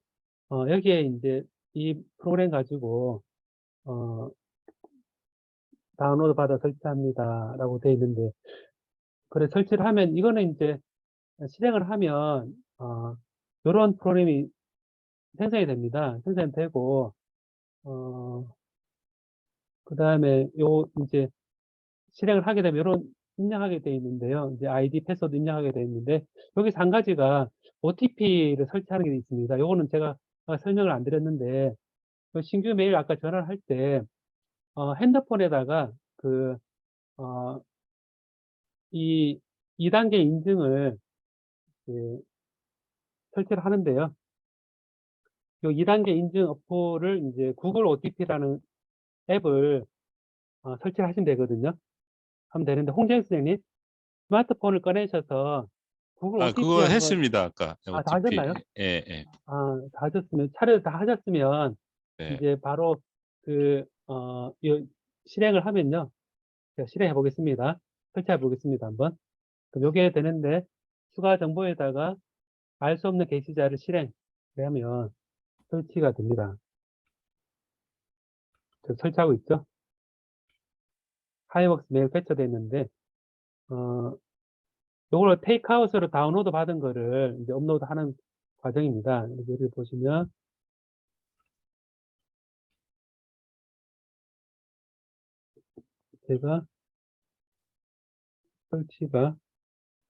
여기에 이제 이 프로그램 가지고 다운로드 받아 설치합니다 라고 되어 있는데 그래 설치를 하면 이거는 이제 실행을 하면 이런 프로그램이 생성이 됩니다. 생성이 되고, 그 다음에 이제 실행을 하게 되면 이런 입력하게 돼 있는데요. 이제 아이디, 패스워드 입력하게 돼 있는데, 여기서 한 가지가 OTP를 설치하는 게 있습니다. 요거는 제가 설명을 안 드렸는데, 그 신규 메일 아까 전화를 할 때, 핸드폰에다가 이 2단계 인증을 그 설치를 하는데요. 이 2단계 인증 어플을 이제 구글 OTP라는 앱을 설치를 하시면 되거든요. 하면 되는데, 홍재영 선생님, 스마트폰을 꺼내셔서 구글 아, OTP 그거 한번, 했습니다. 아까 다 OTP. 하셨나요? 예, 예. 다 하셨으면, 차례 다 하셨으면, 네. 이제 바로 이 실행을 하면요. 제가 실행해 보겠습니다. 설치해 보겠습니다. 한번. 그럼 요게 되는데, 추가 정보에다가 알 수 없는 게시자를 실행하면 설치가 됩니다. 설치하고 있죠? 하이웍스 메일 캡처되어 있는데, 요걸 테이크아웃으로 다운로드 받은 거를 이제 업로드 하는 과정입니다. 여기 보시면, 제가 설치가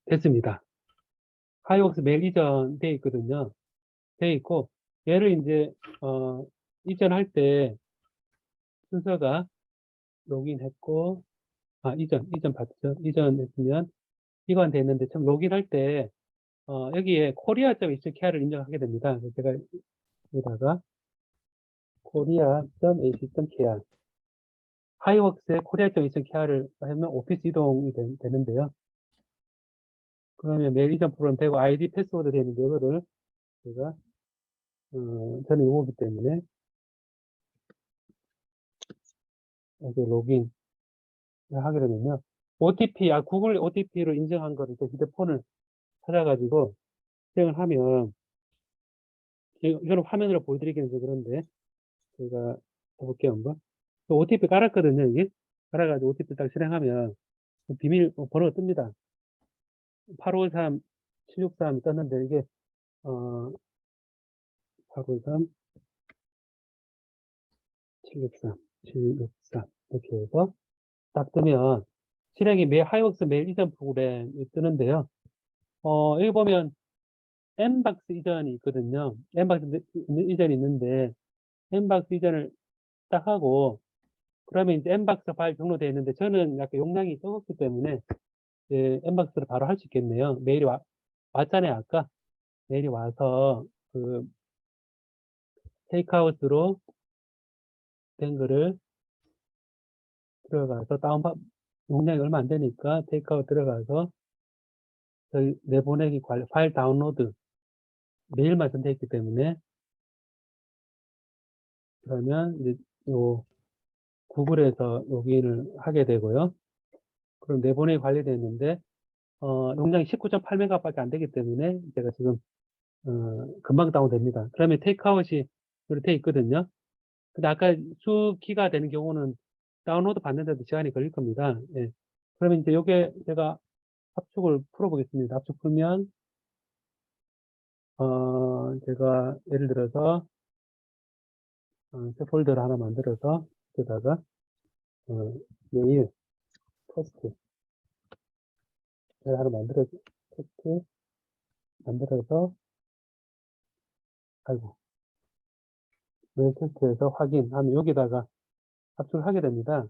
됐습니다. 하이웍스 메일 이전 돼 있거든요. 돼 있고, 얘를 이제, 이전할 때 순서가 로그인했고, 이전 봤죠? 이전했으면, 이건 됐는데, 처음 로그인할 때, 여기에 korea.ac.kr을 입력하게 됩니다. 그래서 제가 여기다가 korea.ac.kr 하이웍스의 korea.ac.kr을 하면 오피스 이동이 되는데요. 그러면 메일 이전 프로그램 되고 아이디 패스워드 되는데 이거를 제가 저는 이거기 때문에 여기 로그인 하게 되면요. OTP, 구글 OTP로 인증한 거를 제 휴대폰을 찾아가지고 실행을 하면 이거는 화면으로 보여드리기는 좀 그런데 제가 해볼게요 한번. OTP 깔았거든요 이게. 깔아가지고 OTP 딱 실행하면 비밀 번호가 뜹니다. 853 763 떴는데 이게 853 763 이렇게 해서 딱 뜨면 실행이 하이웍스 메일 이전 프로그램이 뜨는데요. 여기 보면 엠박스 이전이 있거든요. 엠박스 이전이 있는데 엠박스 이전을 딱 하고 그러면 이제 엠박스 파일 등록되어 있는데 저는 약간 용량이 적었기 때문에 엠박스를 바로 할 수 있겠네요. 메일이 왔잖아요. 아까 메일이 와서 테이크아웃으로 된 거를 들어가서 용량이 얼마 안 되니까 테이크아웃 들어가서 저희 내보내기 파일 다운로드 메일만 선택했기 때문에 그러면 이제 요 구글에서 로그인을 하게 되고요. 그럼 내보내기 관리되는데 용량이 19.8메가밖에 안 되기 때문에 제가 지금 금방 다운됩니다. 그러면 테이크아웃이 이렇게 돼 있거든요. 근데 아까 수기가 되는 경우는 다운로드 받는데도 시간이 걸릴 겁니다. 예. 그러면 이제 요게 제가 압축을 풀어보겠습니다. 압축 풀면 제가 예를 들어서 새 폴더를 하나 만들어서 여기다가 메일 포스트 하나 만들어서 메일 테스트에서 확인하면 여기다가 압축을 하게 됩니다.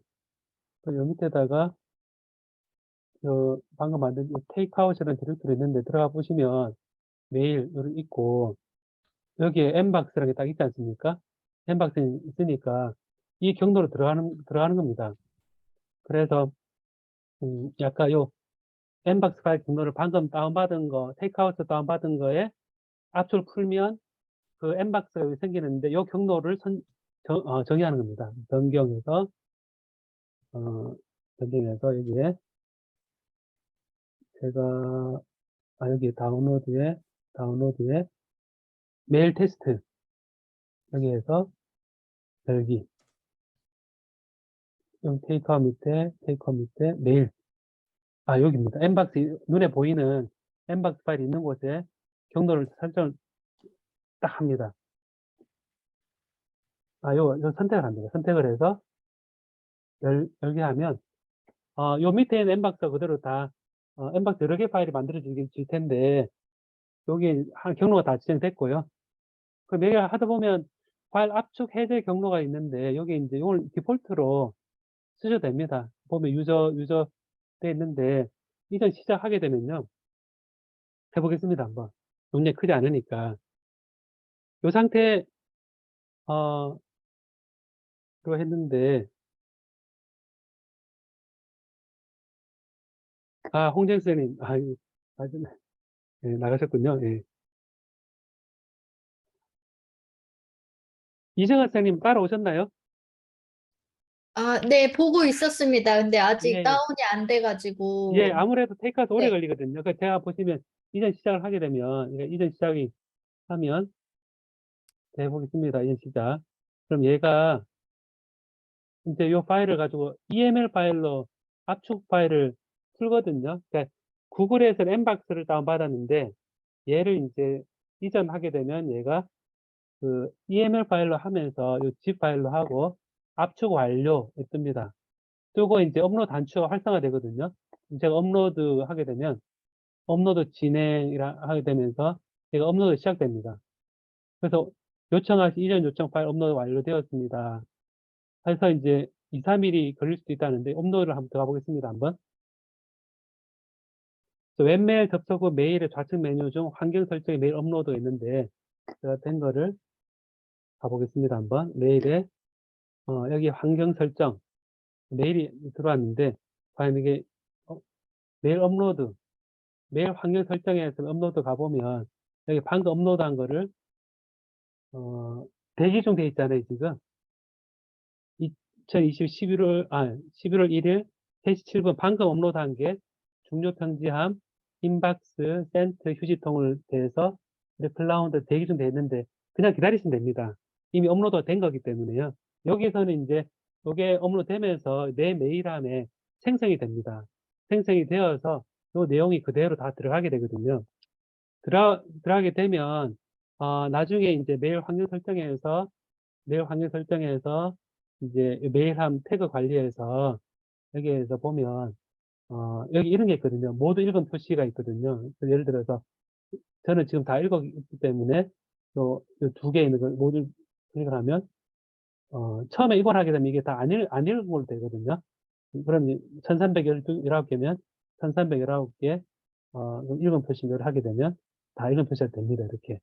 그리고 요 밑에다가 방금 만든 테이크아웃이라는 디렉토리 있는데 들어가 보시면 메일을 있고 여기에 엠박스라는 게 딱 있지 않습니까? 엠박스 있으니까 이 경로로 들어가는 겁니다. 그래서 약간 요 엠박스 파일 경로를 방금 다운받은 거, 테이크아웃 다운받은 거에 압축을 풀면 그 엠박스가 생기는데 요 경로를 정의하는 겁니다. 변경해서 여기에 제가 여기 다운로드에 메일 테스트 여기에서 열기 테이크아웃 밑에 메일 여기입니다. 엠박스 눈에 보이는 엠박스 파일이 있는 곳에 경로를 설정을 딱 합니다. 요 선택을 합니다. 선택을 해서 열게 하면, 요 밑에 있는 엠박스 그대로 다, 엠박스 여러 개 파일이 만들어질 텐데, 여기 한 경로가 다 지정됐고요. 그럼 여기 하다 보면 파일 압축 해제 경로가 있는데, 여기 이제 이걸 디폴트로 쓰셔도 됩니다. 보면 유저 돼 있는데, 이전 시작하게 되면요. 해보겠습니다. 한번. 용량이 크지 않으니까. 요 상태, 그거 했는데, 홍정 선생님, 나가셨군요. 예. 이정아 선생님 따라오셨나요? 네, 보고 있었습니다. 근데 아직 예, 다운이 안 돼가지고. 예, 아무래도 테이크아웃 오래 네. 걸리거든요. 그 제가 보시면 이전 시작을 하게 되면, 그러니까 이전 시작이 하면, 해보겠습니다. 이전 시작. 그럼 얘가 이제 이 파일을 가지고 EML 파일로 압축 파일을 풀거든요. 그러니까 구글에서 엠박스를 다운받았는데, 얘를 이제 이전하게 되면 얘가 그 EML 파일로 하면서 이 zip 파일로 하고 압축 완료 뜹니다. 뜨고 이제 업로드 단추가 활성화되거든요. 제가 업로드 하게 되면 업로드 진행이라 하게 되면서 얘가 업로드 시작됩니다. 그래서 요청하신 이전 요청 파일 업로드 완료되었습니다. 해서 이제 2, 3일이 걸릴 수도 있다는데 업로드를 한번 들어가 보겠습니다. 한번. 웹메일 접속 후 메일의 좌측 메뉴 중 환경 설정에 메일 업로드가 있는데 제가 된 거를 가보겠습니다. 한번. 메일에 여기 환경 설정 메일이 들어왔는데 과연 이게 메일 업로드 메일 환경 설정에서 업로드 가보면 여기 방금 업로드한 거를 대기 중 돼 있잖아요. 지금 2020 11월 1일 3시 7분 방금 업로드한 게 중요 편지함 인박스 센트 휴지통을 대해서 클라우드 대기 중 돼 있는데 그냥 기다리시면 됩니다. 이미 업로드가 된 거기 때문에요. 여기서는 이제 이게 업로드 되면서 내 메일함에 생성이 됩니다. 생성이 되어서 이 내용이 그대로 다 들어가게 되거든요. 들어가게 되면 나중에 이제 메일 환경 설정에서 이제 메일함 태그 관리해서 여기에서 보면 여기 이런 게 있거든요. 모두 읽은 표시가 있거든요. 그래서 예를 들어서 저는 지금 다 읽었기 때문에 요 두 개 있는 걸 모두 클릭을 하면 처음에 이걸 하게 되면 이게 다 안 읽은 걸로 되거든요. 그럼 1319개면 1319개 읽은 표시를 하게 되면 다 읽은 표시가 됩니다. 이렇게.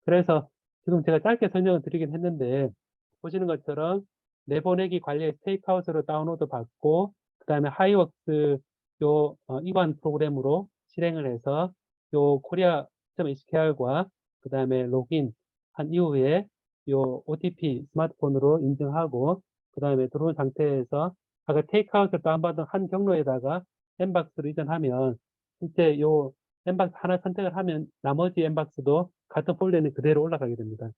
그래서 지금 제가 짧게 설명을 드리긴 했는데 보시는 것처럼 내보내기 관리 테이크아웃으로 다운로드 받고 그 다음에 하이웍스 이관 프로그램으로 실행을 해서 요 korea.html과 그 다음에 로그인 한 이후에 요 OTP 스마트폰으로 인증하고 그 다음에 들어온 상태에서 아까 테이크아웃을 다운받은 한 경로에다가 엠박스로 이전하면 실제 요 엠박스 하나 선택을 하면 나머지 엠박스도 같은 폴더에는 그대로 올라가게 됩니다.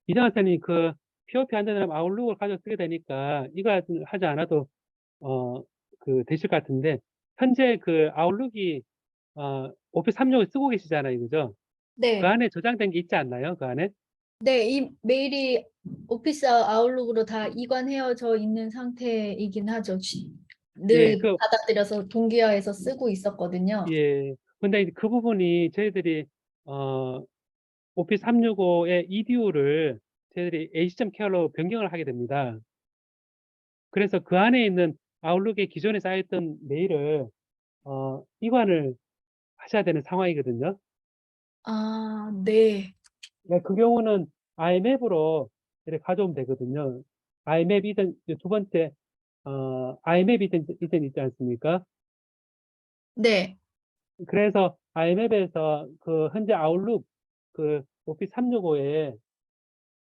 이정환 선생님, 그 POP 안 되면 아웃룩을 가지고 쓰게 되니까 이거 하지 않아도 되실 것 같은데 현재 그 아웃룩이 오피스 365을 쓰고 계시잖아요, 그죠? 그 네. 안에 저장된 게 있지 않나요? 그 안에? 네, 이 메일이 오피스 아웃룩으로 다 이관해져 있는 상태이긴 하죠. 예, 늘 받아들여서 동기화해서 쓰고 있었거든요. 예. 근데 그 부분이 저희들이 오피스 365의 EDU를 저희들이 AC.KR로 변경을 하게 됩니다. 그래서 그 안에 있는 아웃룩에 기존에 쌓였던 메일을 이관을 하셔야 되는 상황이거든요. 네. 그 경우는 IMAP으로 이렇게 가져오면 되거든요. IMAP 이전, 두 번째, IMAP 이전 있지 않습니까? 네. 그래서 IMAP에서 그 현재 아웃룩, 그 오피스 365에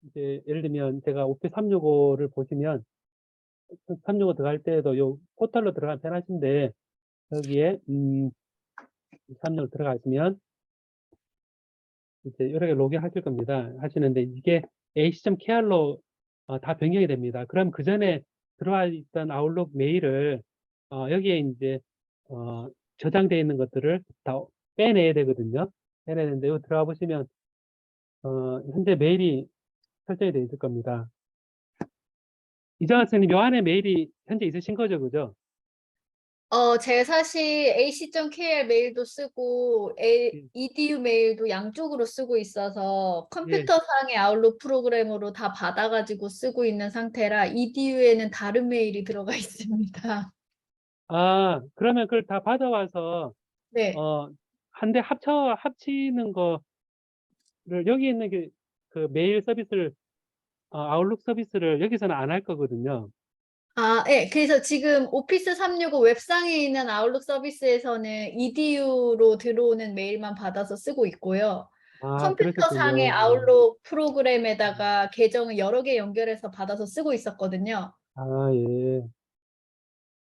이제 예를 들면 제가 오피스 365를 보시면 365 들어갈 때에도 요 포털로 들어가면 편하신데 여기에 365 들어가시면 이제 이렇게 로그인 하실 겁니다. 하시는데 이게 AC.KR로 다 변경이 됩니다. 그럼 그 전에 들어와 있던 아웃룩 메일을 여기에 이제 저장되어 있는 것들을 다 빼내야 되거든요. 해야 되는데, 여기 들어가 보시면, 현재 메일이 설정이 되어 있을 겁니다. 이정아 선생님, 요 안에 메일이 현재 있으신 거죠, 그죠? 제가 사실 ac.kr 메일도 쓰고 edu 메일도 양쪽으로 쓰고 있어서 컴퓨터상의 아웃룩 프로그램으로 다 받아가지고 쓰고 있는 상태라 edu에는 다른 메일이 들어가 있습니다. 아, 그러면 그걸 다 받아와서, 네. 한데 합치는 거를, 여기 있는 그 메일 서비스를, 아웃룩 서비스를 여기서는 안 할 거거든요. 네. 그래서 지금 오피스 365 웹상에 있는 아웃룩 서비스에서는 edu로 들어오는 메일만 받아서 쓰고 있고요. 아, 컴퓨터상의 그러셨군요. 아웃룩 프로그램에다가 계정을 여러 개 연결해서 받아서 쓰고 있었거든요. 아, 예.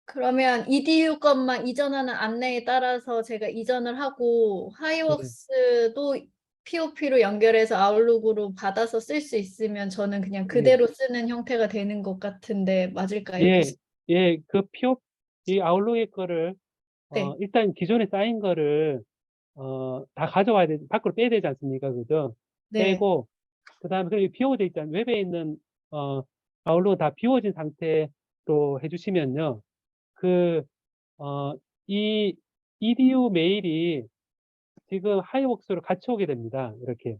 그러면 edu 것만 이전하는 안내에 따라서 제가 이전을 하고 하이웍스도 POP로 연결해서 아웃룩으로 받아서 쓸 수 있으면 저는 그냥 그대로 쓰는 형태가 되는 것 같은데 맞을까요? 예, 예, 이 아웃룩의 거를, 네. 일단 기존에 쌓인 거를, 다 가져와야 밖으로 빼야 되지 않습니까? 그죠? 네. 빼고, 그 다음에 그 비워져 있잖아요. 웹에 있는, 아웃룩은 다 비워진 상태로 해주시면요. 이 edu 메일이 지금 하이웍스로 같이 오게 됩니다. 이렇게.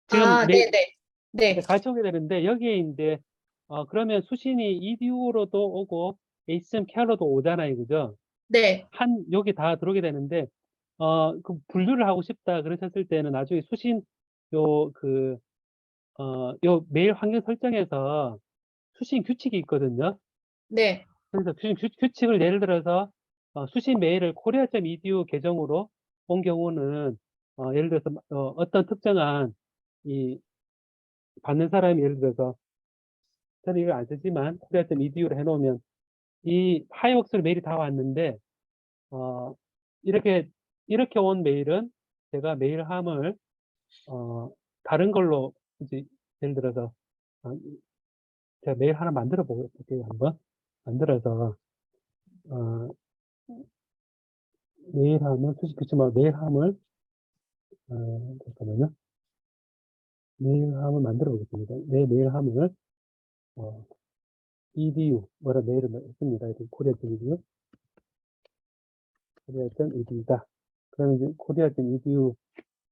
지금 네네. 네. 같이 오게 되는데, 여기에 이제, 그러면 수신이 edu로도 오고, HTML로도 오잖아요. 그죠? 네. 여기 다 들어오게 되는데, 그 분류를 하고 싶다 그러셨을 때는 나중에 요, 그, 요 메일 환경 설정에서 수신 규칙이 있거든요. 네. 그래서 수신 규칙을 예를 들어서, 수신 메일을 korea.edu 계정으로 온 경우는, 예를 들어서, 어떤 특정한 이 받는 사람이 예를 들어서, 저는 이걸 안 쓰지만, korea.edu로 해놓으면, 이 하이웍스로 메일이 다 왔는데, 어, 이렇게 온 메일은 제가 메일함을, 다른 걸로, 이제, 예를 들어서, 어, 제가 메일 하나 만들어 볼게요, 한번. 만들어서, 어, 수식 규칙만 메일함을, 잠깐만요. 메일함을 만들어 보겠습니다. 내 메일함을, edu, 메일을 했습니다. 코리아.edu, 코리아.edu다. 그러면 이제 코리아.edu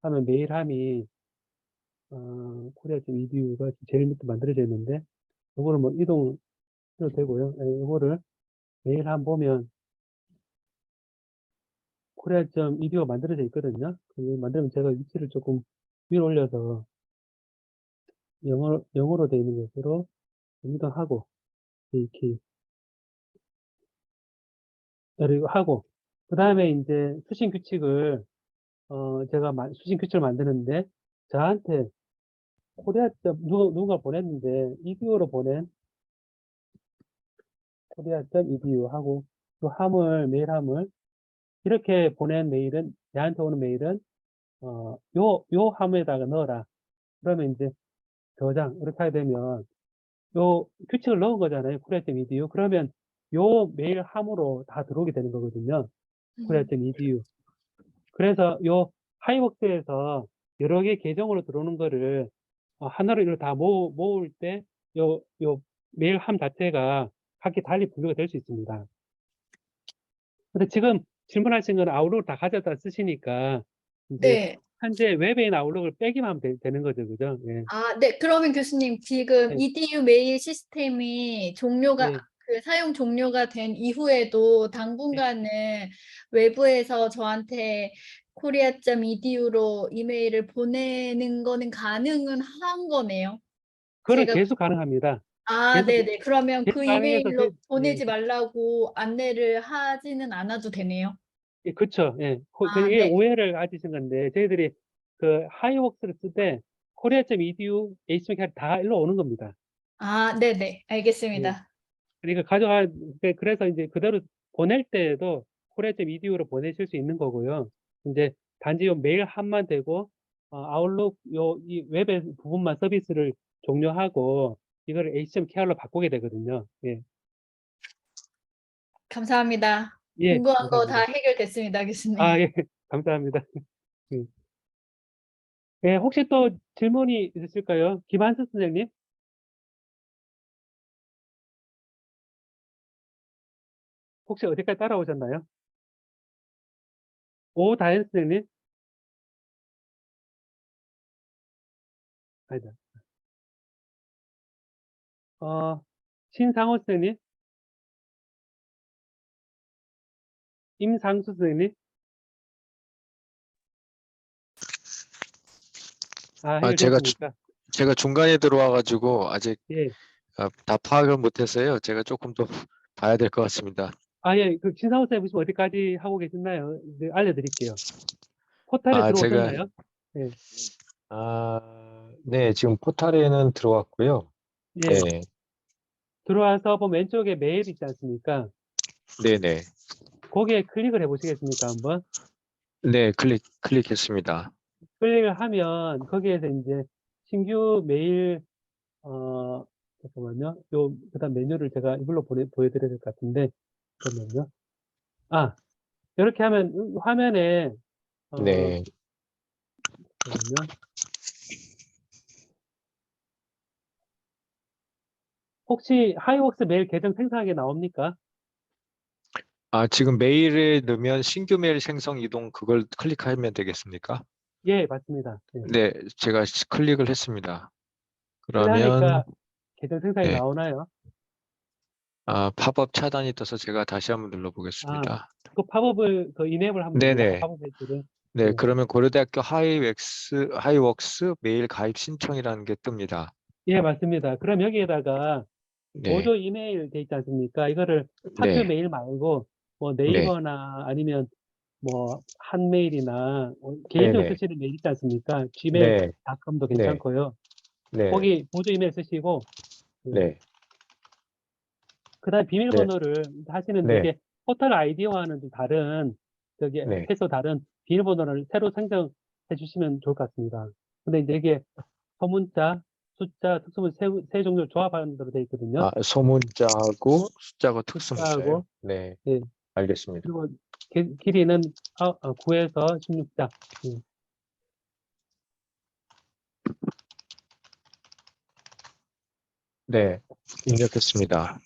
하면 메일함이, 코리아.edu가 제일 밑에 만들어져 있는데, 요거를 뭐 이동해도 되고요. 요거를 메일함 보면, korea.edu가 만들어져 있거든요. 만들면 제가 위치를 조금 위로 올려서 영어로 되어 있는 것으로 이동하고, 이렇게, 그리고 하고, 그 다음에 이제 수신 규칙을, 수신 규칙을 만드는데, 저한테 누가 보냈는데, edu로 보낸 korea.edu 하고, 또 메일함을, 이렇게 보낸 메일은, 내한테 오는 메일은, 요 함에다가 넣어라. 그러면 이제 저장, 이렇게 하게 되면, 요 규칙을 넣은 거잖아요. korea.edu. 그러면 요 메일 함으로 다 들어오게 되는 거거든요. korea.edu. 그래서 요 하이웍스에서 여러 개 계정으로 들어오는 거를 하나로 이렇게 다 모을 때 요 메일 함 자체가 각기 달리 분류가 될 수 있습니다. 근데 지금 질문하신 건 아웃룩을 다 가져다 쓰시니까 이제 네. 현재 웹에 있는 아웃룩을 빼기만 하면 되는 거죠. 그죠? 예. 네. 그러면 교수님 지금 네. edu 메일 시스템이 네. 사용 종료가 된 이후에도 당분간은 외부에서 저한테 korea.edu로 이메일을 보내는 거는 가능은 한 거네요. 그거는 제가 계속 가능합니다. 계속- 네네. 그러면 그 가능해서 이메일로 네. 보내지 말라고 안내를 하지는 않아도 되네요. 예, 그쵸. 예. 이게 네. 오해를 가지신 건데, 저희들이 그 하이웍스를 쓸 때, korea.edu, HTML 다 일로 오는 겁니다. 네네. 알겠습니다. 그러니까 그래서 이제 그대로 보낼 때에도 korea.edu로 보내실 수 있는 거고요. 이제 단지 요 메일 함만 되고, 아웃룩 이 웹의 부분만 서비스를 종료하고, 이걸 HTML로 바꾸게 되거든요. 예. 감사합니다. 예, 궁금한 거 다 감사합니다. 해결됐습니다, 교수님. 예. 감사합니다. 음. 네, 혹시 또 질문이 있으실까요? 김한수 선생님? 혹시 어디까지 따라오셨나요? 오다현 선생님? 아니다. 신상호 선생님? 임상수 선생님? 해결되었습니까? 제가 중간에 들어와가지고 아직 예. 다 파악을 못해서요. 제가 조금 더 봐야 될 것 같습니다. 예. 그 신상호 선생님 지금 어디까지 하고 계셨나요? 네, 알려드릴게요. 포탈에 제가 들어오셨나요? 예. 네, 지금 포탈에는 들어왔고요. 예. 네, 들어와서 보면 왼쪽에 메일 있지 않습니까? 네네. 거기에 클릭을 해보시겠습니까? 한번. 네, 클릭했습니다. 클릭을 하면 거기에서 이제 신규 메일, 잠깐만요. 그다음 메뉴를 제가 이걸로 보여드려야 될 것 같은데, 잠깐만요. 이렇게 하면 화면에, 네. 잠깐만요. 혹시 하이웍스 메일 계정 생성하게 나옵니까? 지금 메일에 넣으면 신규 메일 생성 이동 그걸 클릭하면 되겠습니까? 예, 맞습니다. 예. 네, 제가 클릭을 했습니다. 클릭하니까 그러면 계정 생성이 네. 나오나요? 팝업 차단이 떠서 제가 다시 한번 눌러보겠습니다. 그 팝업을, 이네이블 하면 됩니다. 네네. 팝업 해주를. 네, 예. 그러면 고려대학교 하이웍스 메일 가입 신청이라는 게 뜹니다. 예, 맞습니다. 그럼 여기에다가 네, 보조 이메일 돼 있지 않습니까? 이거를 학교 네, 메일 말고 뭐 네, 네이버나 아니면 뭐 한메일이나 개인적으로 네네, 쓰시는 메일 있지 않습니까? 네, gmail.com도 네, 괜찮고요. 네, 거기 보조 이메일 쓰시고 네, 그다음 네, 비밀번호를 하시는데 네, 이게 포털 아이디와는 좀 다른 네. 패스와 다른 비밀번호를 새로 선정해 주시면 좋을 것 같습니다. 근데 이제 이게 소문자, 숫자, 특수문 세 종류 조합하는 대로 되어 있거든요. 소문자하고 숫자하고 특수문자요. 숫자하고 네, 예. 알겠습니다. 그리고 길이는 9에서 16자. 네, 입력했습니다.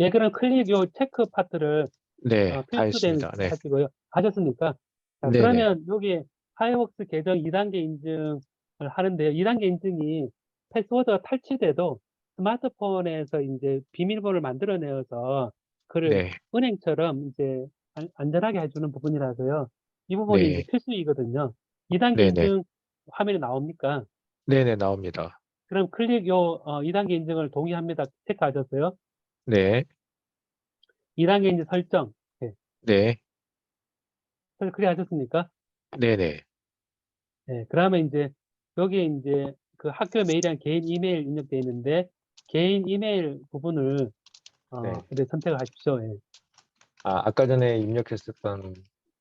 예, 그럼 클릭 요 체크 파트를 네, 다 필수된 했습니다. 네, 하시고요. 하셨습니까? 자, 네네, 그러면 여기 하이웍스 계정 2단계 인증을 하는데요. 2단계 인증이 패스워드가 탈취돼도 스마트폰에서 이제 비밀번호를 만들어내어서 그를 네, 은행처럼 이제 안전하게 해주는 부분이라서요. 이 부분이 이제 네, 필수이거든요. 2단계 네네, 인증 화면이 나옵니까? 네네, 나옵니다. 그럼 클릭 2단계 인증을 동의합니다. 체크하셨어요? 네, 2단계 인증 설정. 네. 네, 클릭하셨습니까? 네네, 네. 그러면 이제 여기에 이제 그 학교 메일이랑 개인 이메일 입력되어 있는데 개인 이메일 부분을 네. 네, 선택을 하십시오. 예. 아까 전에 입력했었던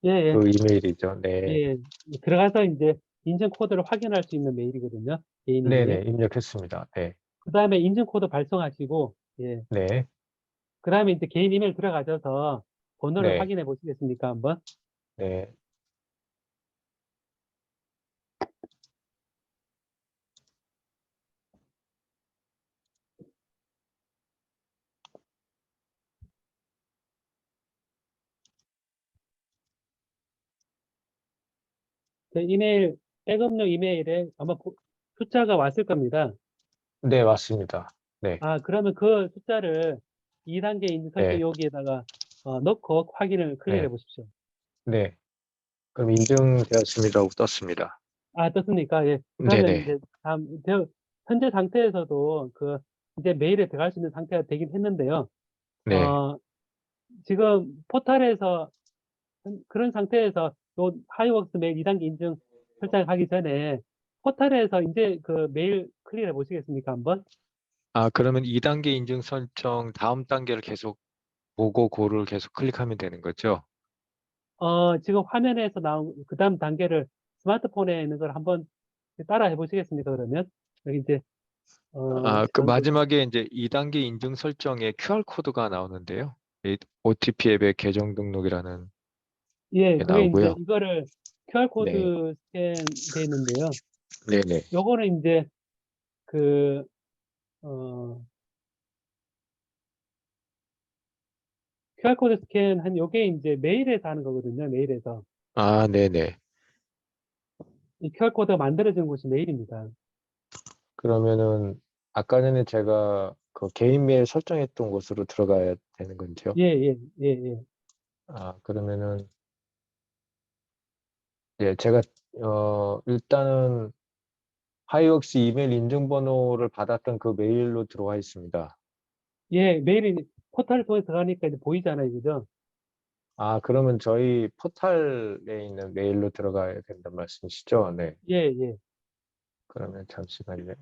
예, 예, 그 이메일이죠. 네, 예. 들어가서 이제 인증 코드를 확인할 수 있는 메일이거든요. 개인 이메일. 네네, 입력했습니다. 네, 그 다음에 인증 코드 발송하시고, 예. 네, 그 다음에 이제 개인 이메일 들어가셔서 번호를 네, 확인해 보시겠습니까? 한번. 네. 그 이메일, 백업용 이메일에 아마 숫자가 왔을 겁니다. 네, 맞습니다. 네, 그러면 그 숫자를 2단계 인증 설정 네, 여기에다가 넣고 확인을 클릭해 네, 보십시오. 네. 그럼 인증되었습니다고 떴습니다. 떴습니까? 예. 그러면 네네, 이제 현재 상태에서도 이제 메일에 들어갈 수 있는 상태가 되긴 했는데요. 네, 지금 포털에서 그런 상태에서 요 하이웍스 메일 2단계 인증 설정하기 전에 포털에서 이제 그 메일 클릭해 보시겠습니까? 한번. 그러면 2단계 인증 설정 다음 단계를 계속 보고 고를 계속 클릭하면 되는 거죠? 지금 화면에서 나온 그 다음 단계를 스마트폰에 있는 걸 한번 따라 해보시겠습니까? 그러면 여기 이제 그 마지막에 이제 2단계 인증 설정에 QR 코드가 나오는데요. OTP 앱의 계정 등록이라는 예, 그게 이제 나오고요. 이거를 QR코드 네. 스캔돼 있는데요. 네네. 요거는 이제 그, 어, QR코드 스캔한 요게 이제 메일에서 하는 거거든요. 메일에서. 아, 네네. 이 QR코드가 만들어진 곳이 메일입니다. 그러면은 아까 전에 제가 그 개인 메일 설정했던 곳으로 들어가야 되는 건지요? 예, 예, 예, 예. 아, 그러면은 예, 제가 일단은 하이웍스 이메일 인증번호를 받았던 그 메일로 들어와 있습니다. 예, 메일이 포털을 통해서 가니까 이제 보이잖아요. 그죠? 아, 그러면 저희 포털에 있는 메일로 들어가야 된다는 말씀이시죠? 네. 예, 예. 그러면 잠시만요.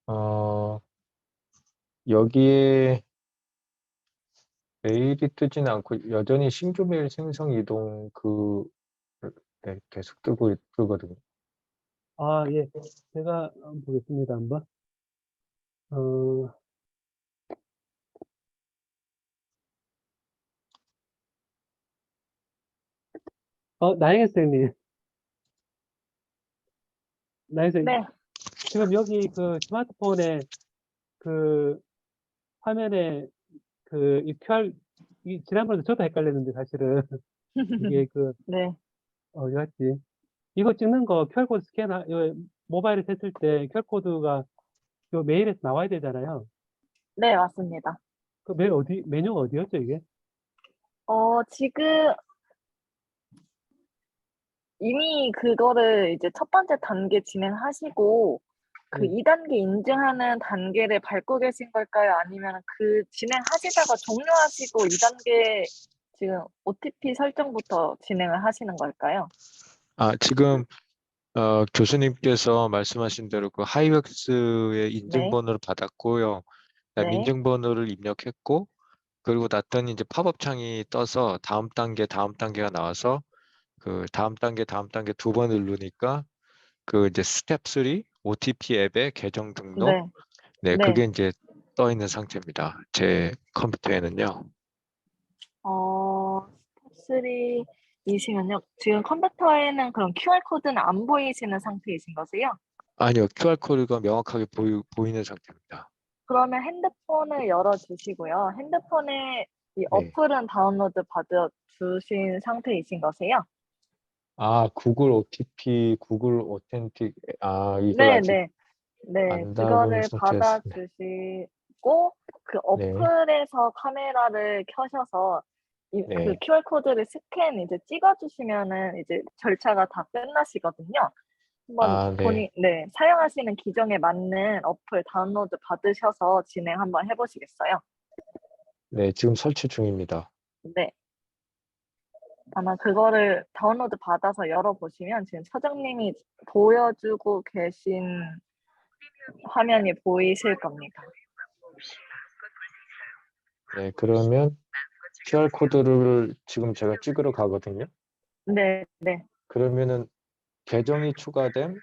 어, 여기에 메일이 뜨진 않고 여전히 신규 메일 생성 이동 네, 계속 뜨거든요. 아, 예. 제가 한번 보겠습니다. 한번. 어, 나영애 선생님. 나영애 선생님. 네, 지금 여기 그 스마트폰에 그 화면에 그 이 QR, 지난번에 저도 헷갈렸는데 사실은 이게 그, 네, 어디 갔지? 이거 찍는 거 QR코드 모바일에 했을 때 QR코드가 요 메일에서 나와야 되잖아요. 네, 맞습니다. 그 메뉴가 어디였죠, 이게? 지금 이미 그거를 이제 첫 번째 단계 진행하시고 그 예. 2단계 인증하는 단계를 밟고 계신 걸까요? 아니면 그 진행하시다가 종료하시고 2단계 지금 OTP 설정부터 진행을 하시는 걸까요? 아, 지금 교수님께서 말씀하신 대로 그 하이웍스의 네, 인증번호를 받았고요. 그다음 네, 인증번호를 입력했고, 그리고 났더니 이제 팝업 창이 떠서 다음 단계가 나와서 그 다음 단계 두 번을 누르니까 그 이제 스텝 3 OTP 앱의 계정 등록, 네, 네, 네. 그게 이제 떠 있는 상태입니다. 제 컴퓨터에는요. 스텝 3이시면요. 지금 컴퓨터에는 그럼 QR코드는 안 보이시는 상태이신 거세요? 아니요, QR 코드가 명확하게 보이는 상태입니다. 그러면 핸드폰을 열어주시고요. 핸드폰에 이 네. 어플은 다운로드 받아 주신 상태이신 거세요? 아, 구글 OTP, 구글 오텐틱, 이걸 네, 아직 네, 네. 안 닫은 그거를 받아 상태였습니다. 주시고 그 네, 어플에서 카메라를 켜셔서 그 네. QR코드를 스캔 이제 찍어주시면은 이제 절차가 다 끝나시거든요. 한번 네. 네, 사용하시는 기종에 맞는 어플 다운로드 받으셔서 진행 한번 해보시겠어요? 네, 지금 설치 중입니다. 네. 아마 그거를 다운로드 받아서 열어보시면 지금 차장님이 보여주고 계신 화면이 보이실 겁니다. 네, 그러면 QR 코드를 지금 제가 찍으러 가거든요. 네, 네. 그러면은 계정이 추가된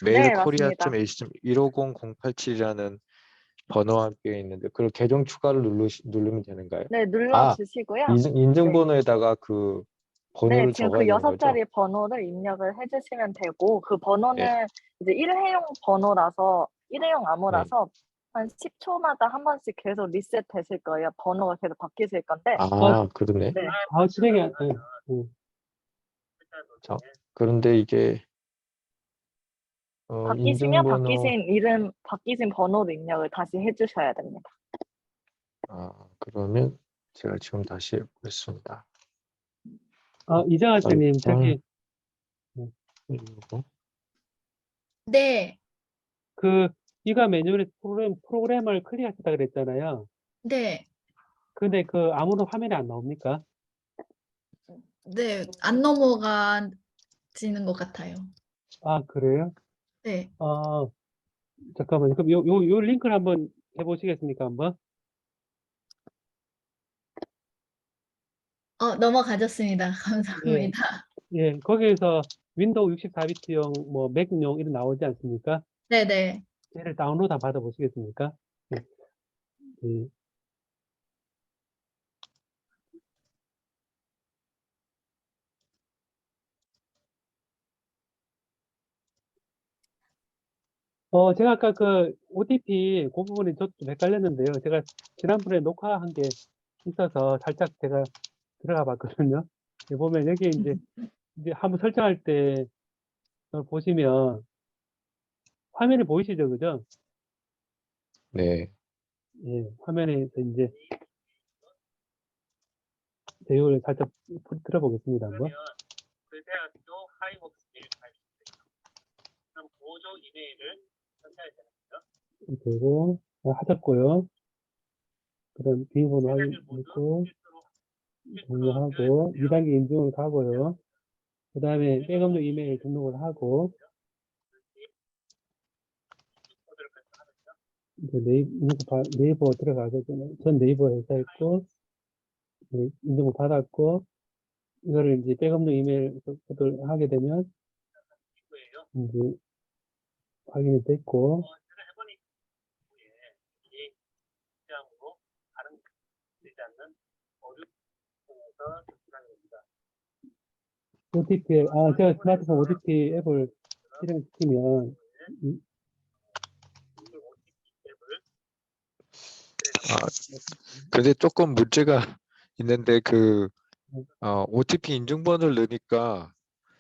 네, 맞습니다. mailkorea.ac150087이라는 번호와 함께 있는데 그 계정 추가를 누르면 되는가요? 네, 아, 눌러주시고요. 네. 인증번호에다가 그 네, 번호를 지금 적어야 그 되는 거죠? 6자리 번호를 입력을 해주시면 되고 그 네, 번호는 이제 일회용 번호라서 일회용 네. 암호라서 한 10초마다 한 번씩 계속 리셋 되실 거예요. 번호가 계속 바뀌실 건데. 그러네. 네. 진행이 안, 자, 그런데 이게 바뀌시면 인증번호, 바뀌신 번호로 입력을 다시 해주셔야 됩니다. 그러면 제가 지금 다시 해보겠습니다. 이정아 선생님, 저기, 그리고 네, 이가 메뉴에 프로그램을 클릭하셨다 그랬잖아요. 네, 근데 그 아무런 화면이 안 나옵니까? 네, 안 넘어가지는 것 같아요. 아, 그래요? 네, 잠깐만요. 그럼 요 링크를 한번 해보시겠습니까? 한번? 넘어가졌습니다. 예, 감사합니다. 예. 거기에서 윈도우 64비트용, 뭐, 맥용 이런 나오지 않습니까? 네네. 얘를 다운로드 한번 받아보시겠습니까? 예. 예. 제가 아까 그 OTP 그 부분이 저도 좀 헷갈렸는데요. 제가 지난번에 녹화한 게 있어서 살짝 제가 들어가 봤거든요. 여기 보면 여기 이제 한번 설정할 때 보시면 화면이 보이시죠, 그죠? 네. 예, 화면에서 이제 내용을 살짝 들어보겠습니다, 한번. 그 대학교 하이웍스 메일 가입니다. 그럼 보조 이메일을 선택해야 되는데요. 그리고 하셨고요. 그다음 비밀번호 넣고 등록하고 2단계 인증을 가고요. 그 다음에 백업용 이메일 등록을 하고 이제 네이버 들어가서 전 네이버 회사했고 인증을 받았고 이거를 이제 백업용 이메일 접속을 하게 되면 이제 확인이 됐고 OTP 제가 스마트폰 OTP 앱을 실행시키면 근데 조금 문제가 있는데 OTP 인증번호를 넣으니까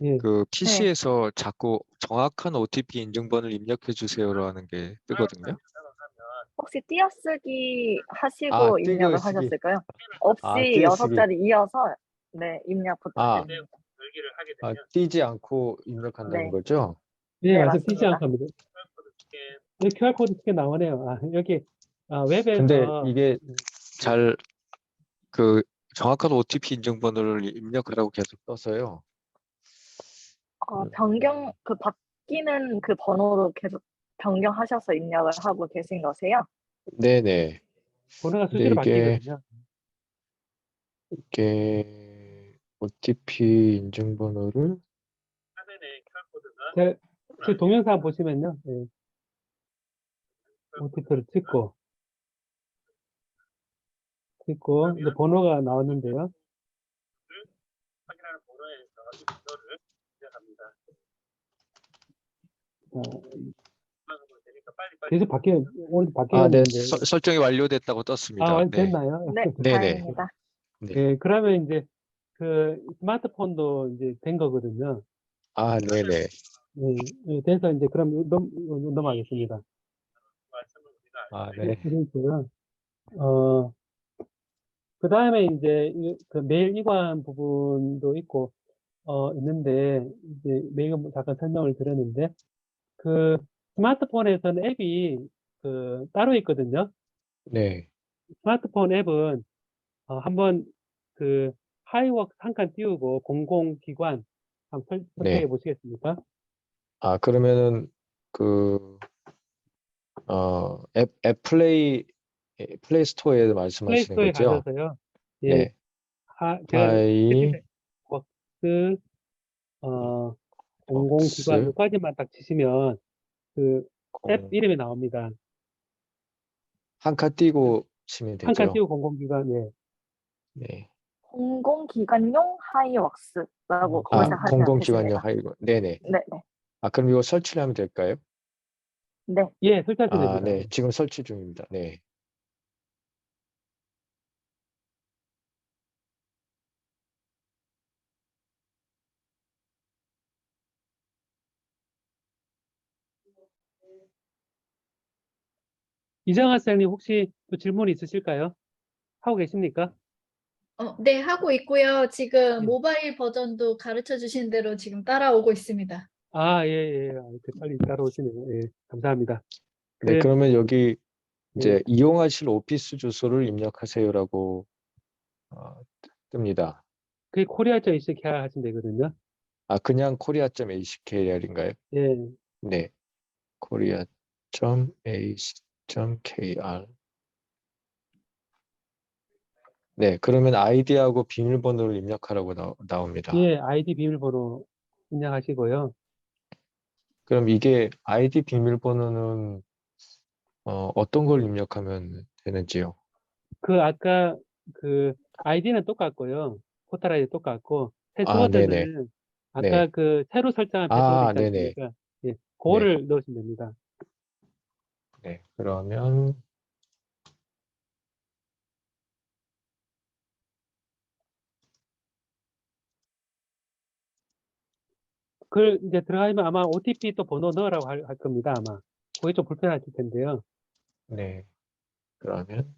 예, 그 PC에서 자꾸 정확한 OTP 인증번호를 입력해 주세요라는 게 뜨거든요. 혹시 띄어쓰기 하시고 입력을 띄어쓰기. 하셨을까요? 없이 띄어쓰기. 6자리 이어서 네, 입력 부탁드립니다. 띄지 않고 입력한다는 네. 거죠? 예, 네, 맞아요. 맞습니다. PC 않고 합니다. 여기 QR코드 스캔 나오네요. 여기 웹에서 근데 이게 잘 정확한 OTP 인증번호를 입력하라고 계속 떠서요. 바뀌는 그 번호로 계속 변경하셔서 입력을 하고 계신 거세요? 네네. 번호가 근데 수시로 이게 바뀌거든요. OTP 인증번호를 제 동영상 보시면요. 예. OTP를 찍고 이제 번호가 나왔는데요. 계속 오늘 바뀌고 네. 있는데. 설정이 완료됐다고 떴습니다. 완전 됐나요? 네, 네네. 다행입니다. 네, 그러면 이제 그 스마트폰도 이제 된 거거든요. 네네. 예, 돼서 이제 그럼 넘어가겠습니다. 네. 그래서 그 다음에 이제 그 메일 이관 부분도 있고 있는데 이제 메일 잠깐 설명을 드렸는데 그 스마트폰에서는 앱이 따로 있거든요. 네. 스마트폰 앱은 한번 그 하이웍스 한 칸 띄우고 공공기관 한번 선택해 네. 보시겠습니까? 그러면은 앱 플레이 스토어에 플레이 말씀하시는 스토어에 거죠? 가셔서요. 예, 네. 제가 하이웍스 공공기관 여기까지만 딱 치시면 그 앱 이름이 나옵니다. 한 칸 띄고 치면 한 칸 되죠? 띄우고 공공기관, 예. 네. 공공기관용 하이웍스라고 검색하시면 공공기관용 되십니다. 하이웍스. 네네. 네. 그럼 이거 설치를 하면 될까요? 네. 예, 설치하시면 됩니다. 네. 지금 설치 중입니다. 네. 이정아 쌤님 혹시 또 질문 있으실까요? 하고 계십니까? 네, 하고 있고요. 지금 예. 모바일 버전도 가르쳐 주신 대로 지금 따라오고 있습니다. 예. 이렇게 빨리 따라오시네요. 예, 감사합니다. 네, 그러면 여기 이제 예. 이용하실 오피스 주소를 입력하세요라고 뜹니다. 그게 korea.ac.kr 하시면 되거든요. 그냥 korea.ac.kr인가요? 예. 네. korea.ac.kr. 네, 그러면 아이디하고 비밀번호를 입력하라고 나옵니다. 예, 아이디 비밀번호 입력하시고요. 그럼 이게 아이디 비밀번호는 어떤 걸 입력하면 되는지요? 아까 아이디는 똑같고요. 포털 아이디 똑같고, 네네. 패스워드는 아까 네. 새로 설정한 패스워드 있지 네네. 않습니까? 예, 그거를 넣으시면 됩니다. 네, 그러면 그 이제 들어가면 아마 OTP 또 번호 넣으라고 할 겁니다, 아마. 그게 좀 불편하실 텐데요. 네, 그러면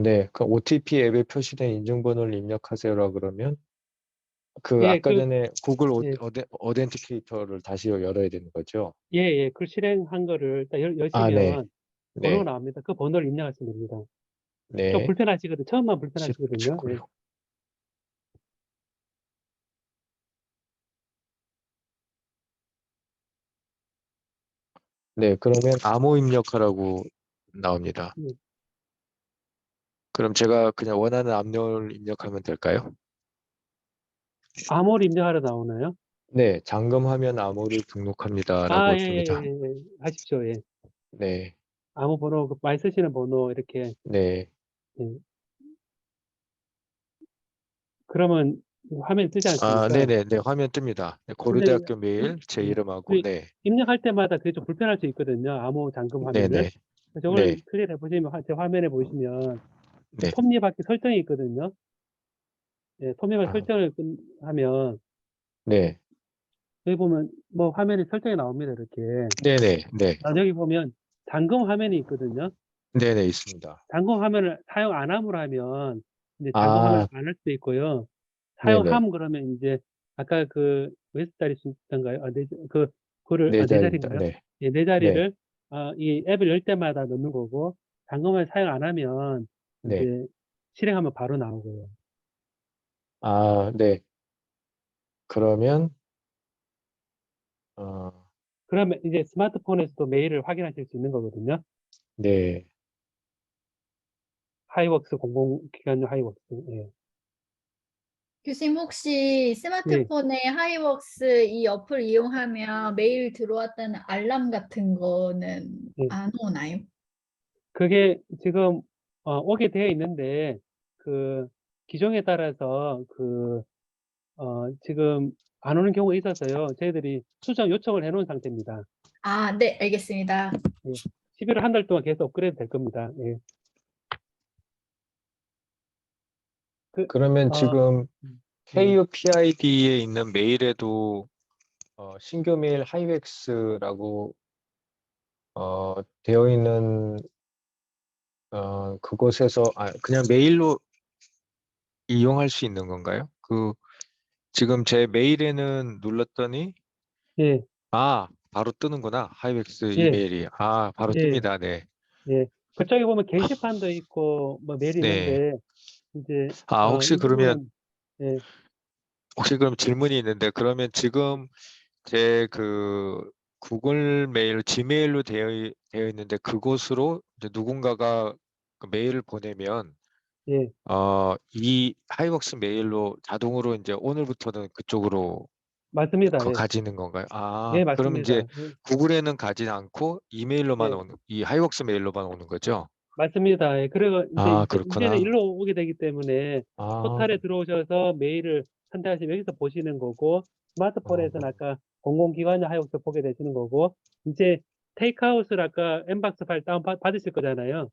네, 그 OTP 앱에 표시된 인증번호를 입력하세요라 그러면 그 예, 아까 전에 구글 예, 어덴티케이터를 다시 열어야 되는 거죠? 예, 예. 그 실행한 거를 딱 아, 네, 여시면 번호가 네, 나옵니다. 그 번호를 입력하시면 됩니다. 좀 네, 불편하시거든요. 처음만 불편하시거든요. 예. 19요. 네, 그러면 암호 입력하라고 나옵니다. 예. 그럼 제가 그냥 원하는 암호를 입력하면 될까요? 암호를 입력하러 나오나요? 네, 잠금하면 암호를 등록합니다라고 예, 예, 뜹니다. 예, 예. 하십시오. 예. 네, 암호 번호, 많이 쓰시는 번호, 이렇게. 네. 예. 그러면 화면 뜨지 아, 않습니까? 네네, 네, 화면 뜹니다. 네, 근데 고려대학교 메일 제 예. 이름하고, 그 네, 입력할 때마다 그게 좀 불편할 수 있거든요. 암호 잠금 화면을. 네네, 그래서 네, 저걸 클릭해 보시면, 제 화면에 보시면, 네. 톱니바퀴 설정이 있거든요. 예, 톱니바퀴 아, 설정을 하면, 네, 여기 보면, 뭐, 화면에 설정이 나옵니다. 이렇게. 네네, 네, 여기 보면, 잠금 화면이 있거든요. 네네, 있습니다. 잠금 화면을 사용 안 함으로 하면, 이제 잠금 화면을 아, 안 할 수도 있고요. 네네, 사용함 그러면 이제, 아까 그, 몇 자리 숫자인가요? 네 네 자리입니다. 자리인가요? 네, 예, 네 네, 자리를, 이 앱을 열 때마다 넣는 거고, 잠금을 사용 안 하면, 네. 이제, 실행하면 바로 나오고요. 아, 네. 그러면, 어, 그러면 이제 스마트폰에서도 메일을 확인하실 수 있는 거거든요. 네, 하이웍스 공공기관용 하이웍스. 예. 교수님 혹시 네. 스마트폰에 하이웍스 이 어플 이용하면 메일 들어왔다는 알람 같은 거는 예. 안 오나요? 그게 지금 오게 되어 있는데 그 기종에 따라서 지금 안 오는 경우가 있어서요. 저희들이 수정 요청을 해놓은 상태입니다. 아, 네, 알겠습니다. 예. 11월 한 달 동안 계속 업그레이드 될 겁니다. 예. 그러면 어, 지금 예. KUPID에 있는 메일에도 신규 메일 하이웩스라고 되어 있는 그곳에서 그냥 메일로 이용할 수 있는 건가요? 지금 제 메일에는 눌렀더니 예. 바로 뜨는구나. 하이웩스 예. 이메일이. 바로 예. 뜹니다. 네. 예. 그쪽에 보면 게시판도 있고 뭐 메일이 네. 있는데 이제 혹시 이 그러면 부분은 예. 그럼 질문이 있는데 그러면 지금 제 구글 메일, 지메일로 되어 있는데 그곳으로 이제 누군가가 그 메일을 보내면 예. 이 하이웍스 메일로 자동으로 이제 오늘부터는 그쪽으로 맞습니다. 예. 가지는 건가요? 예, 그럼 이제 맞습니다. 예. 구글에는 가지 않고 이메일로만 예. 이 하이웍스 메일로만 오는 거죠? 맞습니다. 예. 그리고 이제는 그렇구나. 일로 오게 되기 때문에 아, 포털에 들어오셔서 메일을 선택하시면 여기서 보시는 거고 어, 스마트폰에서는 아까 공공기관의 하역서 보게 되시는 거고 이제 테이크아웃을 아까 엠박스 파일 다운 받으실 거잖아요.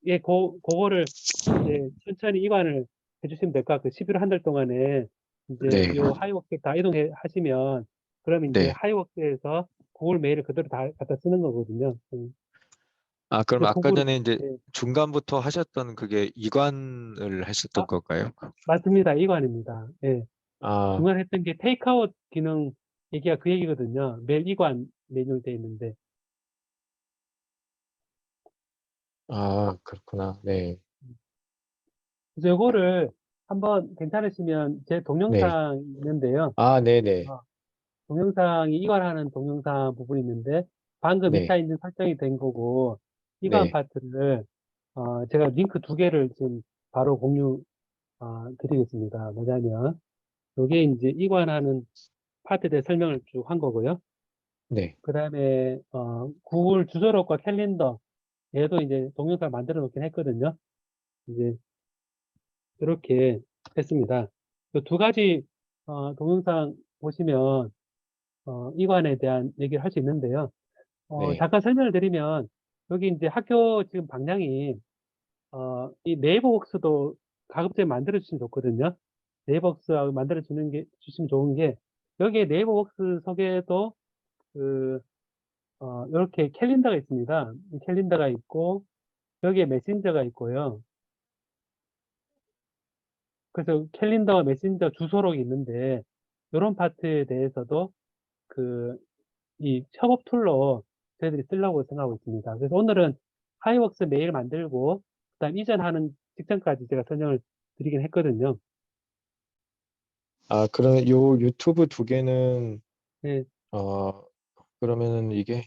예, 그거를 이제 천천히 이관을 해주시면 될 것 같고 11월 한 달 동안에 이제 네, 요 하이웍스 다 이동해 하시면 그러면 이제 네. 하이웍스에서 구글 메일을 그대로 다 갖다 쓰는 거거든요. 그럼 그 아까 구글 전에 이제 예, 중간부터 하셨던 그게 이관을 아, 하셨던 걸까요? 맞습니다. 이관입니다. 예. 아, 중간에 했던 게 테이크아웃 기능 얘기가 그 얘기거든요. 메일 이관 메뉴로 되어 있는데. 그렇구나. 네, 그래서 요거를 한번 괜찮으시면 제 네. 동영상 있는데요. 네네, 어, 동영상이 이관하는 동영상 부분이 있는데 방금 네, 2차 인증 설정이 된 거고 이관 네. 파트를 제가 링크 두 개를 지금 바로 공유 드리겠습니다. 뭐냐면 이게 이제 이관하는 파트에 대해 설명을 쭉 한 거고요. 네. 그 다음에 구글 주소록과 캘린더 얘도 이제 동영상 만들어 놓긴 했거든요. 이제 이렇게 했습니다. 그 두 가지 동영상 보시면 이관에 대한 얘기를 할 수 있는데요. 네. 잠깐 설명을 드리면 여기 이제 학교 지금 방향이 이 네이버웍스도 가급적 만들어 주시면 좋거든요. 네이버웍스하고 만들어 주시면 좋은 게 여기에 네이버웍스 속에도 그 이렇게 캘린더가 있습니다. 이 캘린더가 있고 여기에 메신저가 있고요. 그래서 캘린더와 메신저 주소록이 있는데 이런 파트에 대해서도 이 협업 툴로 저희들이 쓰려고 생각하고 있습니다. 그래서 오늘은 하이웍스 메일 만들고 그다음 이전하는 직전까지 제가 설명을 드리긴 했거든요. 아, 그러면 요 유튜브 두 개는 네, 그러면은 이게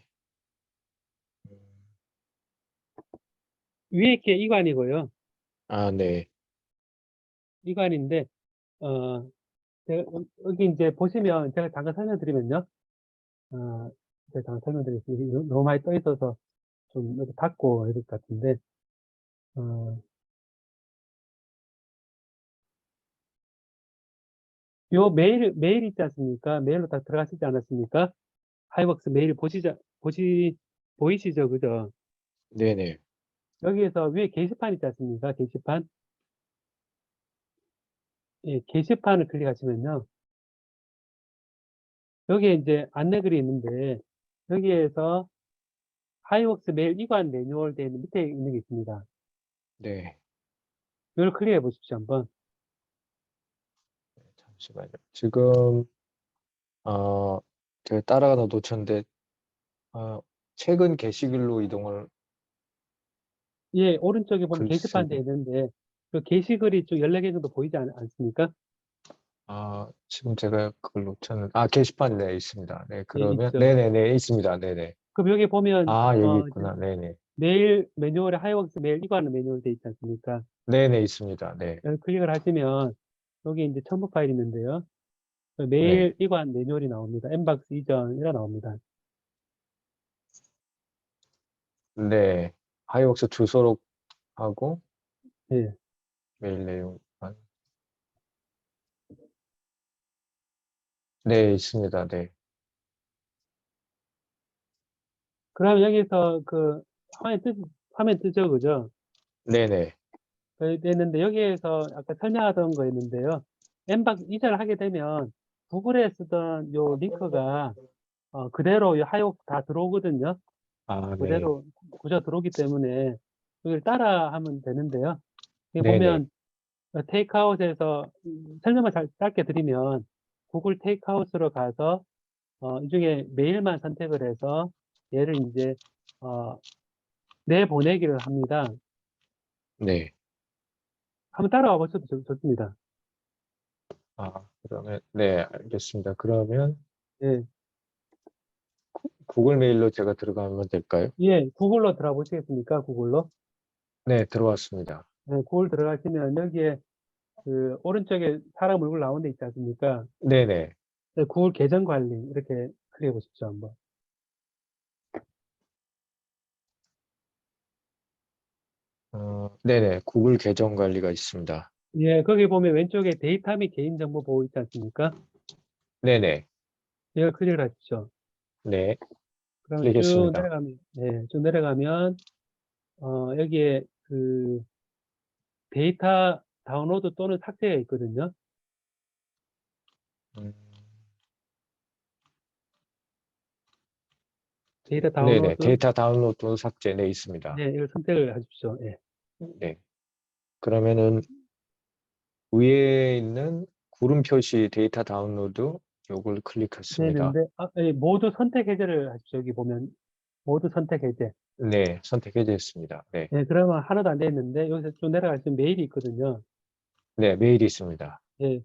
위에 게 이관이고요. 네. 이관인데 여기 이제 보시면 제가 잠깐 설명드리면요. 제가 잠깐 설명드리겠습니다. 너무 많이 떠 있어서 좀 이렇게 닫고 해야 될 것 같은데 요 메일 있지 않습니까? 메일로 다 들어가시지 않았습니까? 하이웍스 메일 보이시죠? 그죠? 네네. 여기에서 위에 게시판 있지 않습니까? 게시판. 예, 게시판을 클릭하시면요. 여기에 이제 안내글이 있는데, 여기에서 하이웍스 메일 이관 매뉴얼 되어 있는 밑에 있는 게 있습니다. 네. 이걸 클릭해 보십시오, 한번. 잠시만요. 지금 제가 따라가 놓쳤는데 최근 게시글로 이동을 예, 오른쪽에 보면 게시판 글쓰기. 되어 있는데, 그 게시글이 좀 14개 정도 보이지 않습니까? 지금 제가 그걸 놓쳤는데 게시판 네 있습니다. 네, 예, 그러면 있죠. 네네네 있습니다. 네네. 그럼 여기 보면, 여기 이제 있구나. 네네. 메일 매뉴얼에 하이웍스 메일 이관 매뉴얼 되어 있지 않습니까? 네네 있습니다. 네. 여기 클릭을 하시면, 여기 이제 첨부 파일이 있는데요. 그 네. 메일 이관 매뉴얼이 나옵니다. 엠박스 이전이라 나옵니다. 네. 하이웍스 주소록하고 예. 메일 내용. 네, 있습니다. 네. 그러면 여기서 화면 뜨죠, 그죠? 네네. 됐는데 여기에서 아까 설명하던 거 있는데요. 엠박 이전을 하게 되면 구글에 쓰던 요 링크가 그대로 이 하이웍스 다 들어오거든요. 네. 그대로 구조 들어오기 때문에 여기를 따라 하면 되는데요. 여기 네네. 보면 테이크아웃에서 설명을 짧게 드리면 구글 테이크아웃으로 가서 이 중에 메일만 선택을 해서 얘를 이제 내보내기를 합니다. 네. 한번 따라와 보셔도 좋습니다. 그러면 네, 알겠습니다. 그러면 예, 구글 메일로 제가 들어가면 될까요? 예, 구글로 들어가 보시겠습니까? 구글로. 네, 들어왔습니다. 네, 구글 들어가시면 여기에 그 오른쪽에 사람 얼굴 나오는 데 있지 않습니까? 네네. 네, 구글 계정 관리 이렇게 클릭해 보십시오, 한번. 네네. 구글 계정 관리가 있습니다. 예, 거기 보면 왼쪽에 데이터 및 개인정보 보호 있지 않습니까? 네네. 이걸 클릭을 하십시오. 네. 그러면 쭉 클릭했습니다. 내려가면, 예, 쭉 내려가면, 여기에 그 데이터 다운로드 또는 삭제가 있거든요. 음, 데이터 네네. 다운로드, 데이터 다운로드 또는 삭제. 네, 있습니다. 네, 이걸 선택을 하십시오. 예. 네. 그러면은 위에 있는 구름 표시 데이터 다운로드 요걸 클릭했습니다. 되는데, 예, 모두 선택 해제를 하십시오. 여기 보면, 모두 선택 해제. 네, 선택해제했습니다. 네. 예, 그러면 하나도 안 돼 있는데, 여기서 쭉 내려가시면 메일이 있거든요. 네, 메일이 있습니다. 예,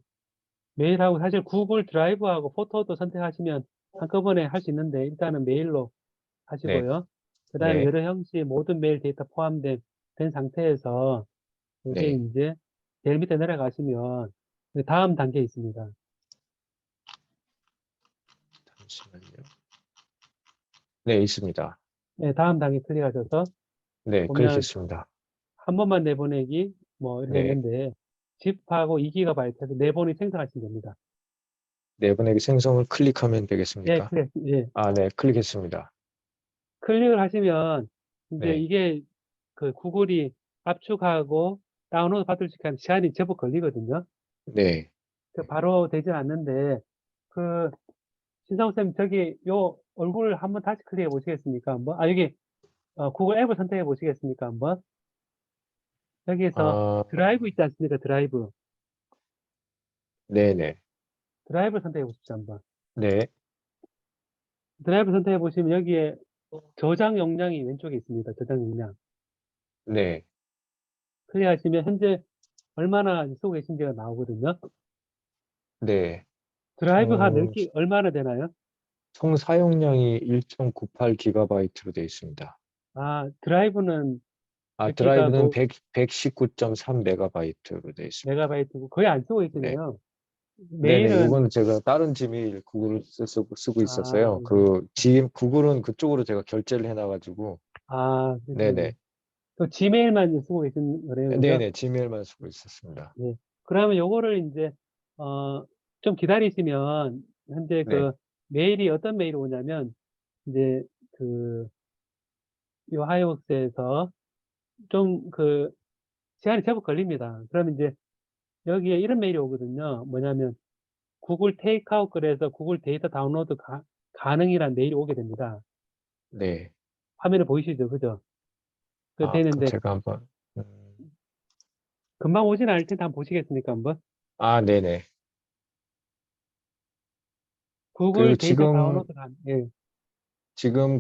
메일하고 사실 구글 드라이브하고 포토도 선택하시면 한꺼번에 할 수 있는데, 일단은 메일로 하시고요. 그 다음에 네. 여러 형식의 모든 메일 데이터 포함된 상태에서 이게 네. 이제 제일 밑에 내려가시면 그 다음 단계에 있습니다. 잠시만요. 네, 있습니다. 네, 다음 단계 클릭하셔서 네, 보면 클릭했습니다. 한 번만 내보내기 뭐 이렇게 네. 있는데 zip하고 2GB 해서 내보내 생성하시면 됩니다. 내보내기 생성을 클릭하면 예, 되겠습니까? 예. 아, 네, 클릭했습니다. 클릭을 하시면 이제 네. 이게 그 구글이 압축하고 다운로드 받을 시간이 제법 걸리거든요. 네. 바로 되진 않는데 그 신상우 쌤 저기 요 얼굴을 한번 다시 클릭해 보시겠습니까? 한번 여기 구글 앱을 선택해 보시겠습니까? 한번 여기에서 아, 드라이브 있지 않습니까? 드라이브 네네. 드라이브 선택해 보십시오. 한번 네. 드라이브 선택해 보시면 여기에 저장 용량이 왼쪽에 있습니다. 저장 용량 네. 클릭하시면 현재 얼마나 쓰고 계신지가 나오거든요. 네. 드라이브가 총, 넓기 얼마나 되나요? 총 사용량이 1.98GB로 되어 있습니다. 드라이브는 아, 100기가 드라이브는 119.3MB로 되어 있습니다. 메가바이트고 거의 안 쓰고 네. 계시네요. 네네. 메일은 요거는 제가 다른 지메일 구글을 쓰고 있었어요. 네. 구글은 그쪽으로 제가 결제를 해놔가지고. 네네. 또 지메일만 쓰고 계신 거네요, 그죠? 네네. 지메일만 쓰고 있었습니다. 네. 그러면 요거를 이제 좀 기다리시면 현재 네. 그 메일이 어떤 메일이 오냐면 이제 그 요 하이웍스에서 좀 그 시간이 제법 걸립니다. 그러면 이제 여기에 이런 메일이 오거든요. 뭐냐면 구글 테이크아웃 그래서 구글 데이터 다운로드 가능이란 메일이 오게 됩니다. 네. 화면에 보이시죠? 그죠? 그 그 되는데 제가 한번, 금방 오진 않을 텐데 한번 보시겠습니까? 한번 네네. 구글 그리고 데이터 지금, 다운로드 가능. 예. 지금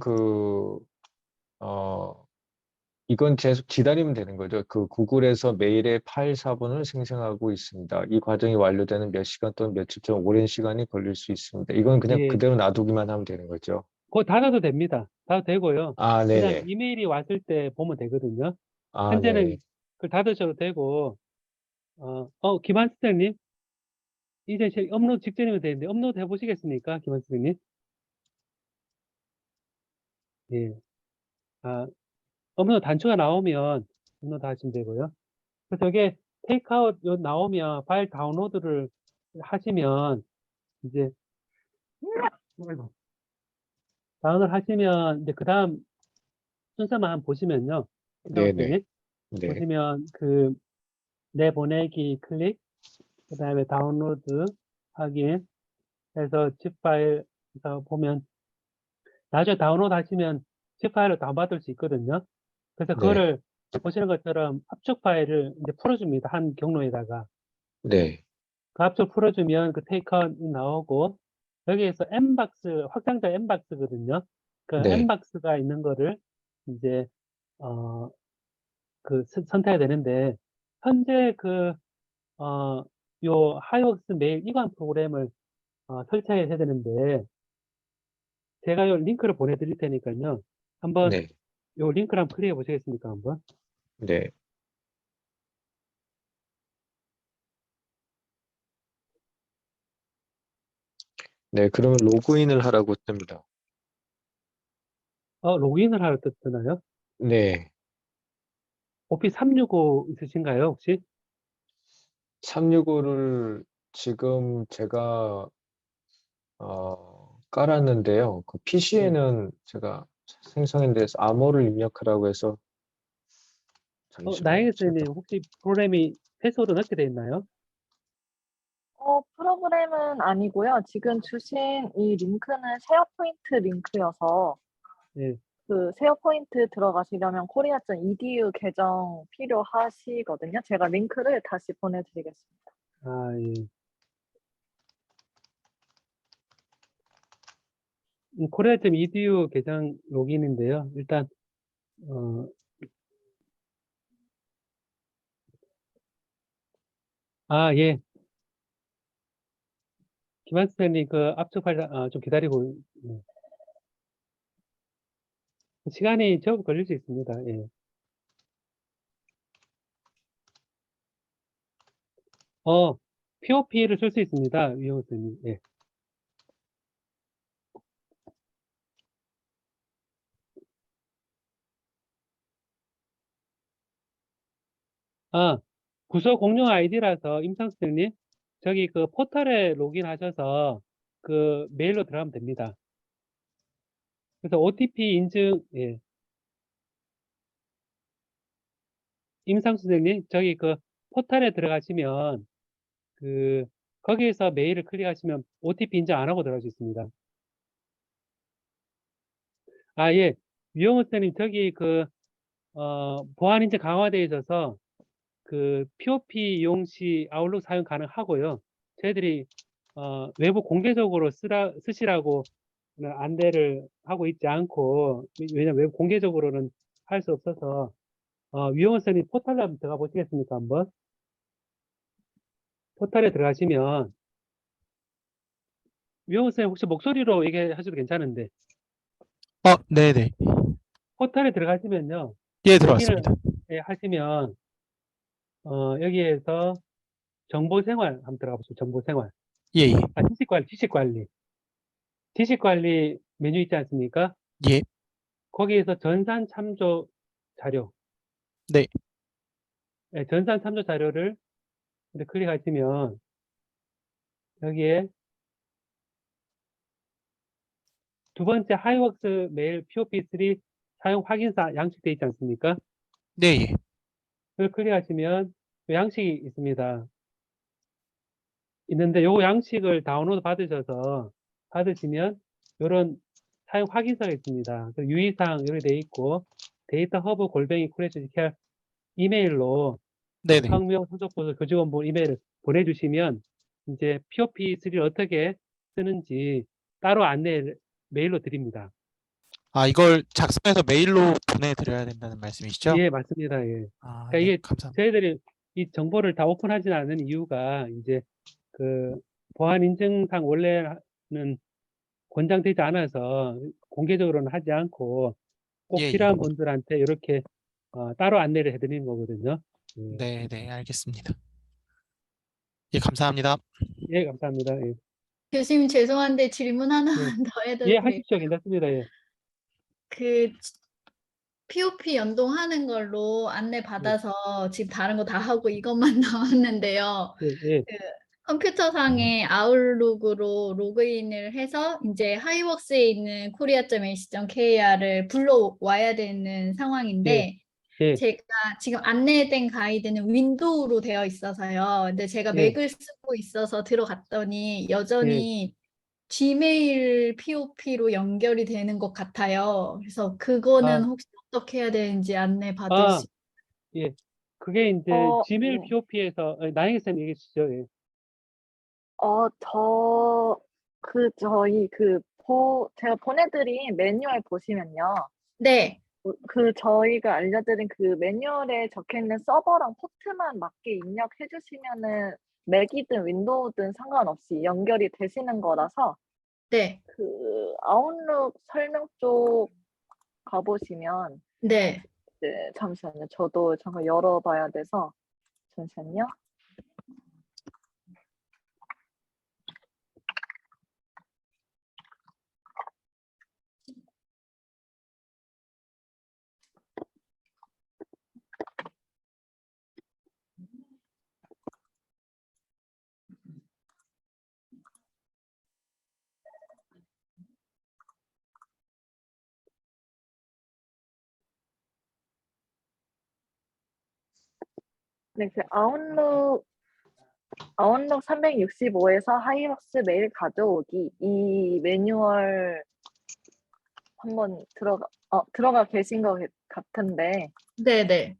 이건 계속 기다리면 되는 거죠. 그 구글에서 메일의 파일 사본을 생성하고 있습니다. 이 과정이 완료되는 몇 시간 또는 며칠 좀 오랜 시간이 걸릴 수 있습니다. 이건 그냥 예. 그대로 놔두기만 하면 되는 거죠. 그거 닫아도 됩니다. 닫아도 되고요. 그냥 네네. 이메일이 왔을 때 보면 되거든요. 네. 현재는 그걸 닫으셔도 되고, 김한수 선생님, 이제 업로드 직전이면 되는데, 업로드 해보시겠습니까? 김한수 선생님? 예. 업로드 단추가 나오면 업로드 하시면 되고요. 그래서 이게 테이크아웃 나오면 파일 다운로드를 하시면, 이제, 아이고. 다운로드 하시면, 이제 그 다음 순서만 한번 보시면요. 김상우 네네. 선생님, 네. 보시면 내보내기 클릭, 그 다음에 다운로드 확인 해서 zip 파일에서 보면 나중에 다운로드 하시면 zip 파일로 다운받을 수 있거든요. 그래서 네. 그거를 보시는 것처럼 압축 파일을 이제 풀어줍니다. 한 경로에다가. 네. 그 압축 풀어주면 그 테이크아웃이 나오고 여기에서 M박스, 확장자 M박스거든요. 그 네. M박스가 있는 거를 이제 선택해야 되는데 현재 요 하이웍스 메일 이관 프로그램을 설치해야 되는데 제가 요 링크를 보내드릴 테니까요. 한번 네. 요 링크를 한번 클릭해 보시겠습니까? 한번. 네. 네. 그러면 로그인을 하라고 뜹니다. 로그인을 하러 뜨나요? 네. 오피스 365 있으신가요, 혹시? 365를 지금 제가 깔았는데요. 그 네. PC에는 제가 생성했는데 암호를 입력하라고 해서 잠시만요. 나영애님 혹시 프로그램이 패스워드 넣게 돼 있나요? 프로그램은 아니고요. 지금 주신 이 링크는 쉐어포인트 링크여서 네. 그 쉐어포인트 들어가시려면 korea.edu 계정 필요하시거든요. 제가 링크를 다시 보내드리겠습니다. 예. korea.edu 계정 로그인인데요. 일단 예. 김한수 선생님 그 압축 파일 좀 기다리고 시간이 제법 걸릴 수 있습니다. 예. POP를 쓸 수 있습니다. 위영 선생님. 예. 부서 공용 아이디라서 임상 선생님, 저기 그 포털에 로그인하셔서 그 메일로 들어가면 됩니다. 그래서 OTP 인증, 예. 임상 선생님, 저기 그 포털에 들어가시면 그 거기에서 메일을 클릭하시면 OTP 인증 안 하고 들어갈 수 있습니다. 예. 유영호 선생님, 저기 그 보안 인증 강화되어 있어서 그 POP 이용 시 아웃룩 사용 가능하고요. 저희들이 외부 공개적으로 쓰시라고 안내를 하고 있지 않고, 왜냐면 외부 공개적으로는 할 수 없어서 유영호 선생님 포털에 한번 들어가 보시겠습니까? 한번 포털에 들어가시면 유영호 선생님 혹시 목소리로 얘기하셔도 괜찮은데 네네. 포털에 들어가시면요. 예, 로그인을 들어왔습니다. 하시면 여기에서 정보생활 한번 들어가 보시죠. 정보생활. 예, 예. 지식관리 메뉴 있지 않습니까? 예. 거기에서 전산 참조 자료. 네. 네, 전산 참조 자료를 이렇게 클릭하시면 여기에 두 번째 하이웍스 메일 POP3 사용 확인사 양식되어 있지 않습니까? 네, 예. 그걸 클릭하시면 양식이 있습니다. 있는데 요 양식을 다운로드 받으시면 이런 사용 확인서가 있습니다. 그 유의사항 이렇게 돼 있고 데이터 허브 골뱅이 쿠레이션 이메일로 네네. 학명 소속부서 교직원분 이메일을 보내주시면 이제 POP3를 어떻게 쓰는지 따로 메일로 드립니다. 이걸 작성해서 메일로 보내드려야 된다는 말씀이시죠? 예, 맞습니다. 예. 그러니까 네, 이게 감사합니다. 저희들이 이 정보를 다 오픈하지 않은 이유가 이제 그 보안 인증상 원래는 권장되지 않아서 공개적으로는 하지 않고 꼭 예, 예. 필요한 분들한테 이렇게 따로 안내를 해드리는 거거든요. 네, 네, 알겠습니다. 예, 감사합니다. 예, 감사합니다. 예. 교수님 죄송한데 질문 하나만 더 해도 예, 돼요? 하십시오. 괜찮습니다. 예. 그 POP 연동하는 걸로 안내 받아서 지금 다른 거 다 하고 이것만 남았는데요. 예, 예. 그 컴퓨터상에 아웃룩으로 로그인을 해서 이제 하이웍스에 있는 korea.ac.kr을 불러와야 되는 상황인데 예. 제가 지금 안내된 가이드는 윈도우로 되어 있어서요. 근데 제가 예. 맥을 쓰고 있어서 들어갔더니 여전히 Gmail POP로 연결이 되는 것 같아요. 그래서 그거는 혹시 어떻게 해야 되는지 안내 받을 수 예. 그게 이제 Gmail 네. POP에서 나영희 쌤 얘기해 주시죠. 예. 제가 보내드린 매뉴얼 보시면요. 네. 저희가 알려드린 그 매뉴얼에 적혀있는 서버랑 포트만 맞게 입력해 주시면은 맥이든 윈도우든 상관없이 연결이 되시는 거라서 네. 그 아웃룩 설명 쪽 가보시면 네. 네, 잠시만요. 저도 잠깐 열어봐야 돼서 잠시만요. 네, 그 아웃룩 365에서 하이웍스 메일 가져오기 이 매뉴얼 한번 들어가 계신 것 같은데 네네.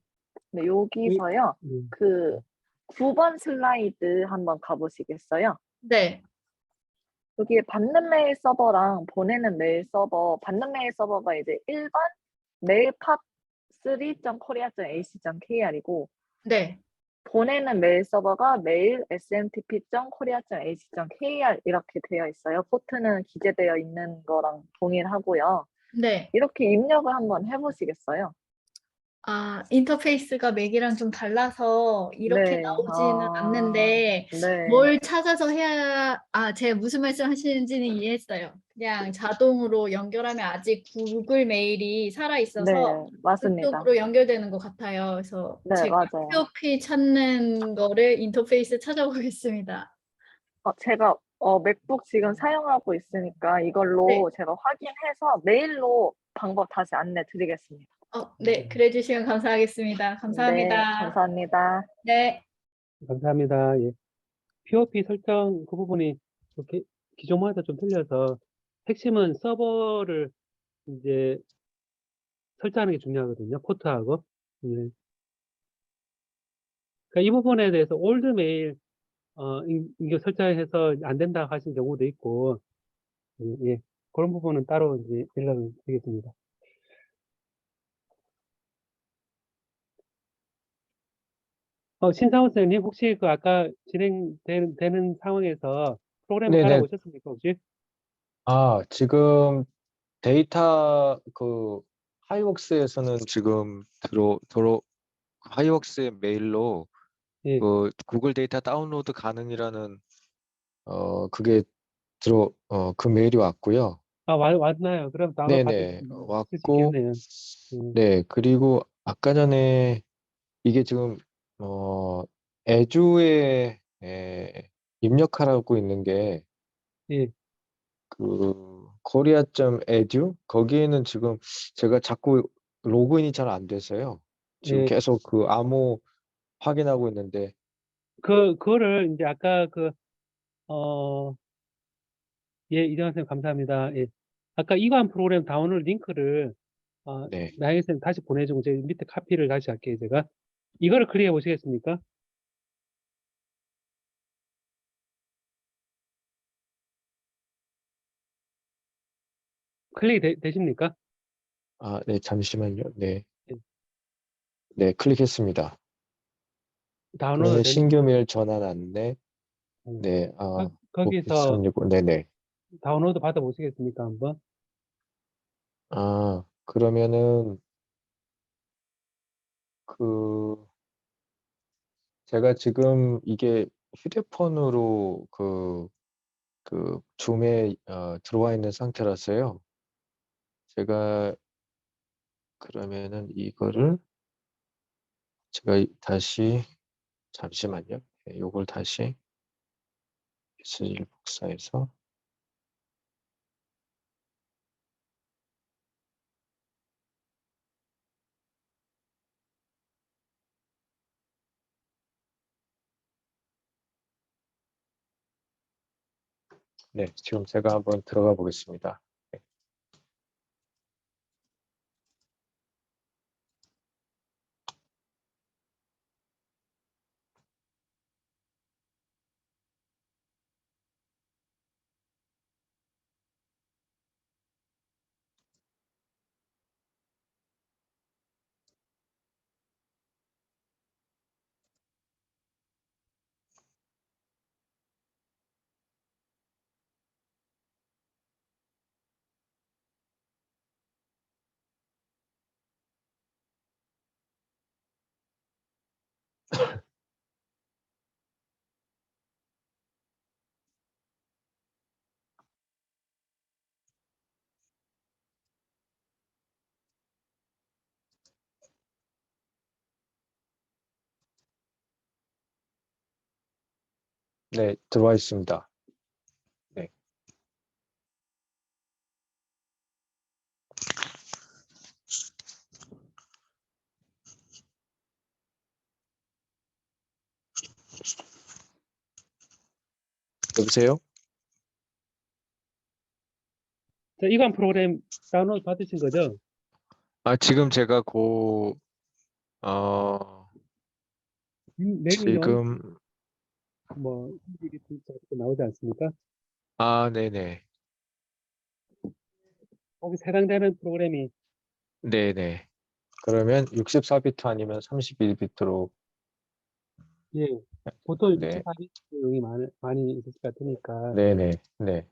네, 여기서요. 그 9번 슬라이드 한번 가보시겠어요? 네. 여기에 받는 메일 서버랑 보내는 메일 서버, 받는 메일 서버가 이제 1번 mailpub3.korea.ac.kr이고 네. 보내는 메일 서버가 mail smtp.korea.ac.kr 이렇게 되어 있어요. 포트는 기재되어 있는 거랑 동일하고요. 네. 이렇게 입력을 한번 해보시겠어요? 인터페이스가 맥이랑 좀 달라서 이렇게 네. 나오지는 않는데 네. 뭘 찾아서 해야, 제가 무슨 말씀 하시는지는 이해했어요. 그냥 자동으로 연결하면 아직 구글 메일이 네, 살아있어서 맞습니다. 그쪽으로 연결되는 것 같아요. 그래서 네, 제가 맞아요. POP 찾는 거를 인터페이스 찾아보겠습니다. 제가 맥북 지금 사용하고 있으니까 네. 이걸로 제가 확인해서 메일로 방법 다시 안내 드리겠습니다. 네, 그래 주시면 감사하겠습니다. 네, 감사합니다. 감사합니다. 네. 감사합니다. 예. POP 설정 그 부분이 이렇게 기존 모델과 좀 틀려서 핵심은 서버를 이제 설정하는 게 중요하거든요. 포트하고. 예. 그러니까 이 부분에 대해서 올드 메일 이거 설정해서 안 된다 하신 경우도 있고, 예. 그런 부분은 따로 이제 연락을 드리겠습니다. 신상훈 선생님, 혹시 그 아까 진행되는 상황에서 프로그램을 네네. 깔아보셨습니까, 혹시? 지금 데이터 그 하이웍스에서는 지금 하이웍스의 메일로 예. 그 구글 데이터 다운로드 가능이라는 그게 그 메일이 왔고요. 왔나요? 그럼 다운로드 받을 네네, 수 왔고, 있겠네요. 네, 그리고 아까 전에 이게 지금 에듀에 입력하라고 있는 게 예. 그 korea.edu 거기에는 지금 제가 자꾸 로그인이 잘 안 돼서요. 지금 예. 계속 그 암호 확인하고 있는데 그거를 이제 아까 예, 이정환 선생님 감사합니다. 예. 아까 이관 프로그램 다운로드 링크를, 네, 나영희 선생님 다시 보내주고, 제 밑에 카피를 다시 할게요, 제가. 이거를 클릭해 보시겠습니까? 클릭이 되십니까? 네, 잠시만요. 네, 예. 네, 클릭했습니다. 다운로드 그러면 되는, 신규 메일 전환 안내, 네, 거기서 365, 네네. 다운로드 받아 보시겠습니까, 한번? 그러면은 그 제가 지금 이게 휴대폰으로 그 줌에 들어와 있는 상태라서요. 제가 그러면은 이거를 제가 다시 잠시만요. 네, 요걸 다시 메시지를 복사해서 네, 지금 제가 한번 들어가 보겠습니다. 네. 네, 들어와 있습니다. 네. 여보세요? 자, 이관 프로그램 다운로드 받으신 거죠? 지금 제가 내리면, 지금 이게 나오지 않습니까? 네네. 거기 해당되는 프로그램이, 네네. 그러면 64비트 아니면 31비트로 예, 보통 네, 64비트용이 많이 있을 것 같으니까, 네네, 네.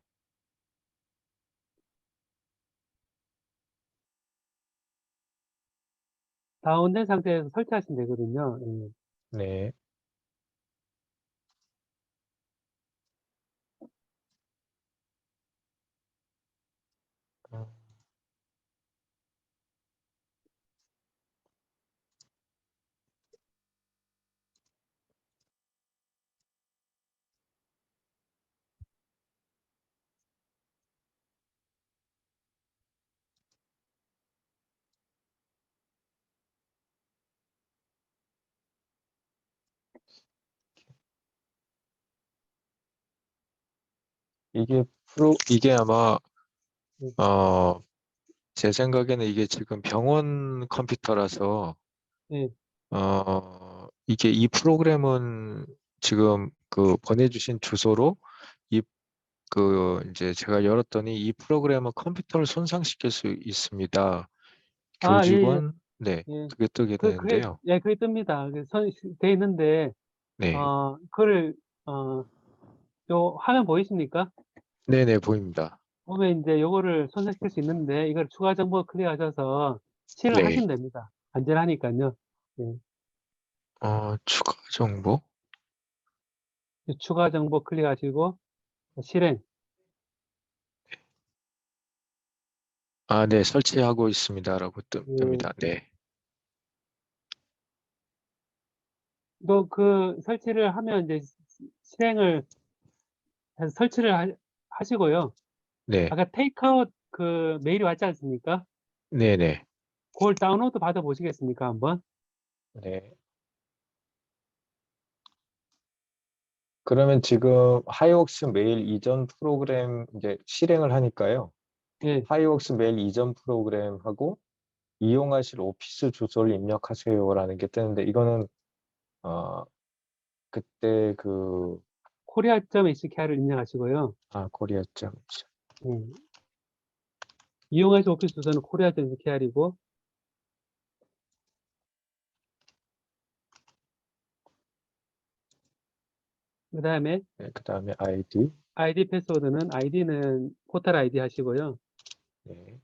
다운된 상태에서 설치하시면 되거든요. 예. 네. 음, 이게 아마 예. 제 생각에는 이게 지금 병원 컴퓨터라서 예. 이게 이 프로그램은 지금 그 보내주신 주소로 이제 제가 열었더니 이 프로그램은 컴퓨터를 손상시킬 수 있습니다. 아, 예, 예. 교직원, 네, 예. 그게 뜨게 그게, 되는데요. 예, 그게 뜹니다. 돼 있는데, 네, 그걸, 요 화면 보이십니까? 네네 보입니다. 보면 이제 요거를 손색할 수 있는데, 이걸 추가 정보 클릭하셔서 실행을 네, 하시면 됩니다. 안전하니까요. 예. 추가 정보. 추가 정보 클릭하시고, 실행. 네, 설치하고 있습니다라고 예. 뜹니다. 네, 그 설치를 하면 이제 실행을 해서 설치를 하시고요. 네, 아까 테이크아웃 그 메일이 왔지 않습니까? 네네, 그걸 다운로드 받아 보시겠습니까? 한번? 네. 그러면 지금 하이웍스 메일 이전 프로그램 이제 실행을 하니까요. 예. 하이웍스 메일 이전 프로그램하고 이용하실 오피스 주소를 입력하세요라는 게 뜨는데 이거는 어, 그때 코리아.HKR을 입력하시고요. 코리아점. 예. 이용하실 오피스 주소는 코리아.HKR이고, 그 다음에 네, 그다음에 아이디. 아이디 패스워드는 아이디는 포털 아이디 하시고요. 네.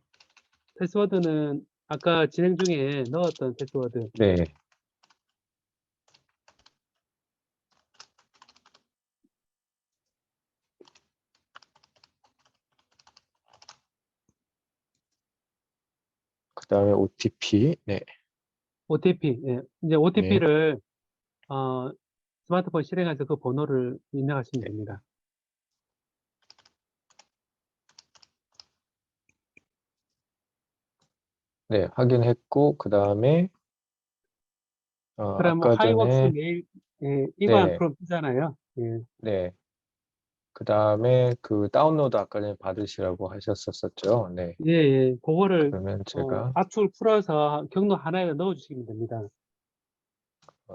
패스워드는 아까 진행 중에 넣었던 패스워드. 네. 그다음에 OTP. 네. OTP. 예. 이제 네. OTP를 스마트폰 실행해서 그 번호를 입력하시면 됩니다. 네, 확인했고 그다음에 그럼 뭐 아까 하이웍스 전에 메일 이관 네네. 프롬 뜨잖아요. 예. 네. 그다음에 그 다운로드 아까 전에 받으시라고 하셨었죠. 네. 예, 예. 그거를 그러면 제가 압축을 풀어서 경로 하나에 넣어 주시면 됩니다. 어,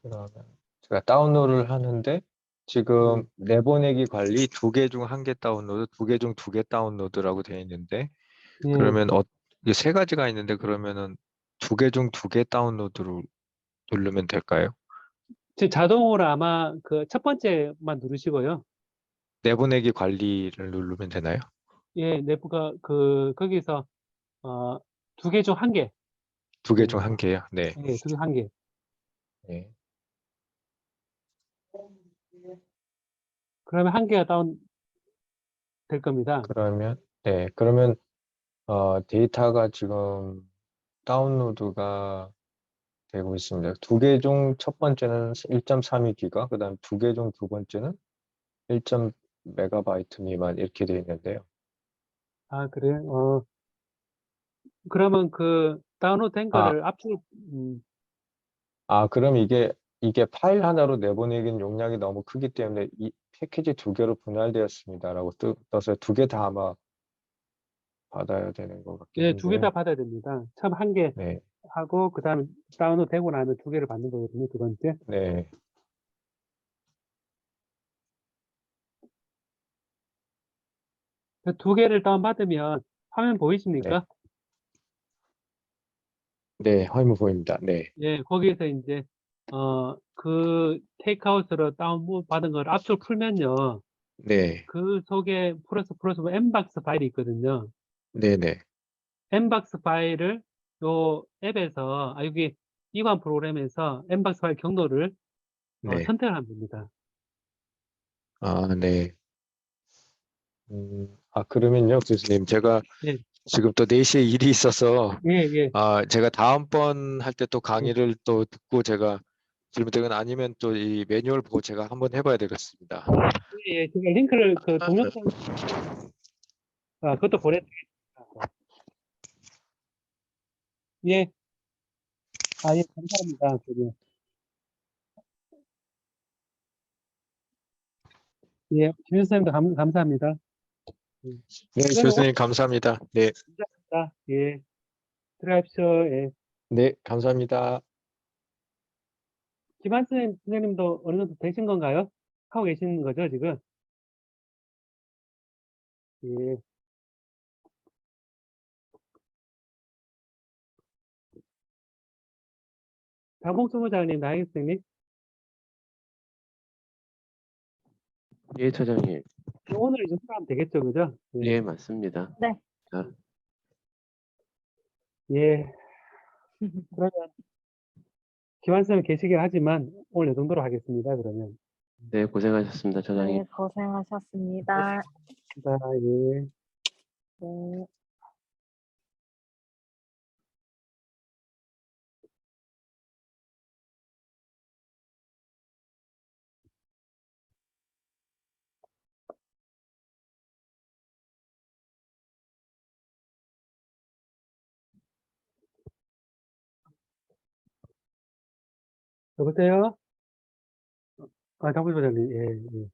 그러면 제가 다운로드를 하는데 지금 내보내기 관리 2개 중 1개 다운로드, 2개 중 2개 다운로드라고 되어 있는데 예. 그러면 이게 세 가지가 있는데 그러면은 2개 중 2개 다운로드로 누르면 될까요? 지금 자동으로 아마 그 첫 번째만 누르시고요. 내보내기 관리를 누르면 되나요? 예, 내부가 거기서 2개 중 1개. 2개 예, 중 1개요. 네. 예, 2개 1개. 네. 그러면 1개가 다운 될 겁니다. 그러면 데이터가 지금 다운로드가 되고 있습니다. 2개 중 첫 번째는 1.32기가, 그다음 2개 중 두 번째는 1. 메가바이트 미만 이렇게 되어 있는데요. 아, 그래요? 그러면 그 다운로드 된 아, 거를 압축, 그럼 이게 파일 하나로 내보내기는 용량이 너무 크기 때문에 이 패키지 2개로 분할되었습니다라고 떠서 2개 다 아마 받아야 되는 것 같긴 예, 2개 다 한데요. 받아야 됩니다. 처음 1개 네, 하고, 그 다음에 다운로드 되고 나면 2개를 받는 거거든요, 두 번째. 네, 그 2개를 다운받으면 화면 보이십니까? 네, 화면 보입니다. 네. 예, 거기에서 이제 그 테이크아웃으로 다운받은 걸 앞으로 풀면요. 네. 그 속에 플러스 엠박스 파일이 있거든요. 네네. 엠박스 파일을 요 앱에서 여기 이관 프로그램에서 엠박스 파일 경로를 네. 선택을 하면 됩니다. 아, 네. 그러면요, 교수님, 제가 예, 지금 또 4시에 일이 있어서, 예. 제가 다음번 할 때 또 강의를 또 듣고 제가 질문드리거나 아니면 또 이 매뉴얼 보고 제가 한번 해봐야 되겠습니다. 예, 제가 링크를 그 동영상 그것도 보내드리겠습니다. 예, 예, 감사합니다. 저기. 예, 김 선생님도 감사합니다. 네, 그러면 교수님 감사합니다. 네, 감사합니다. 예, 들어가십시오. 예. 네, 감사합니다. 김한선 선생님도 어느 정도 되신 건가요? 하고 계시는 거죠, 지금? 예. 장봉수 부장님, 나영 선생님, 예, 처장님. 오늘 이제 수업하면 되겠죠, 그죠? 예, 맞습니다. 네. 자, 예. 그러면 김한선 선생님 계시긴 하지만 오늘 이 정도로 하겠습니다, 그러면. 네, 고생하셨습니다, 처장님. 네, 고생하셨습니다. 예. 네. 여보세요? 장봉수 부장님, 예.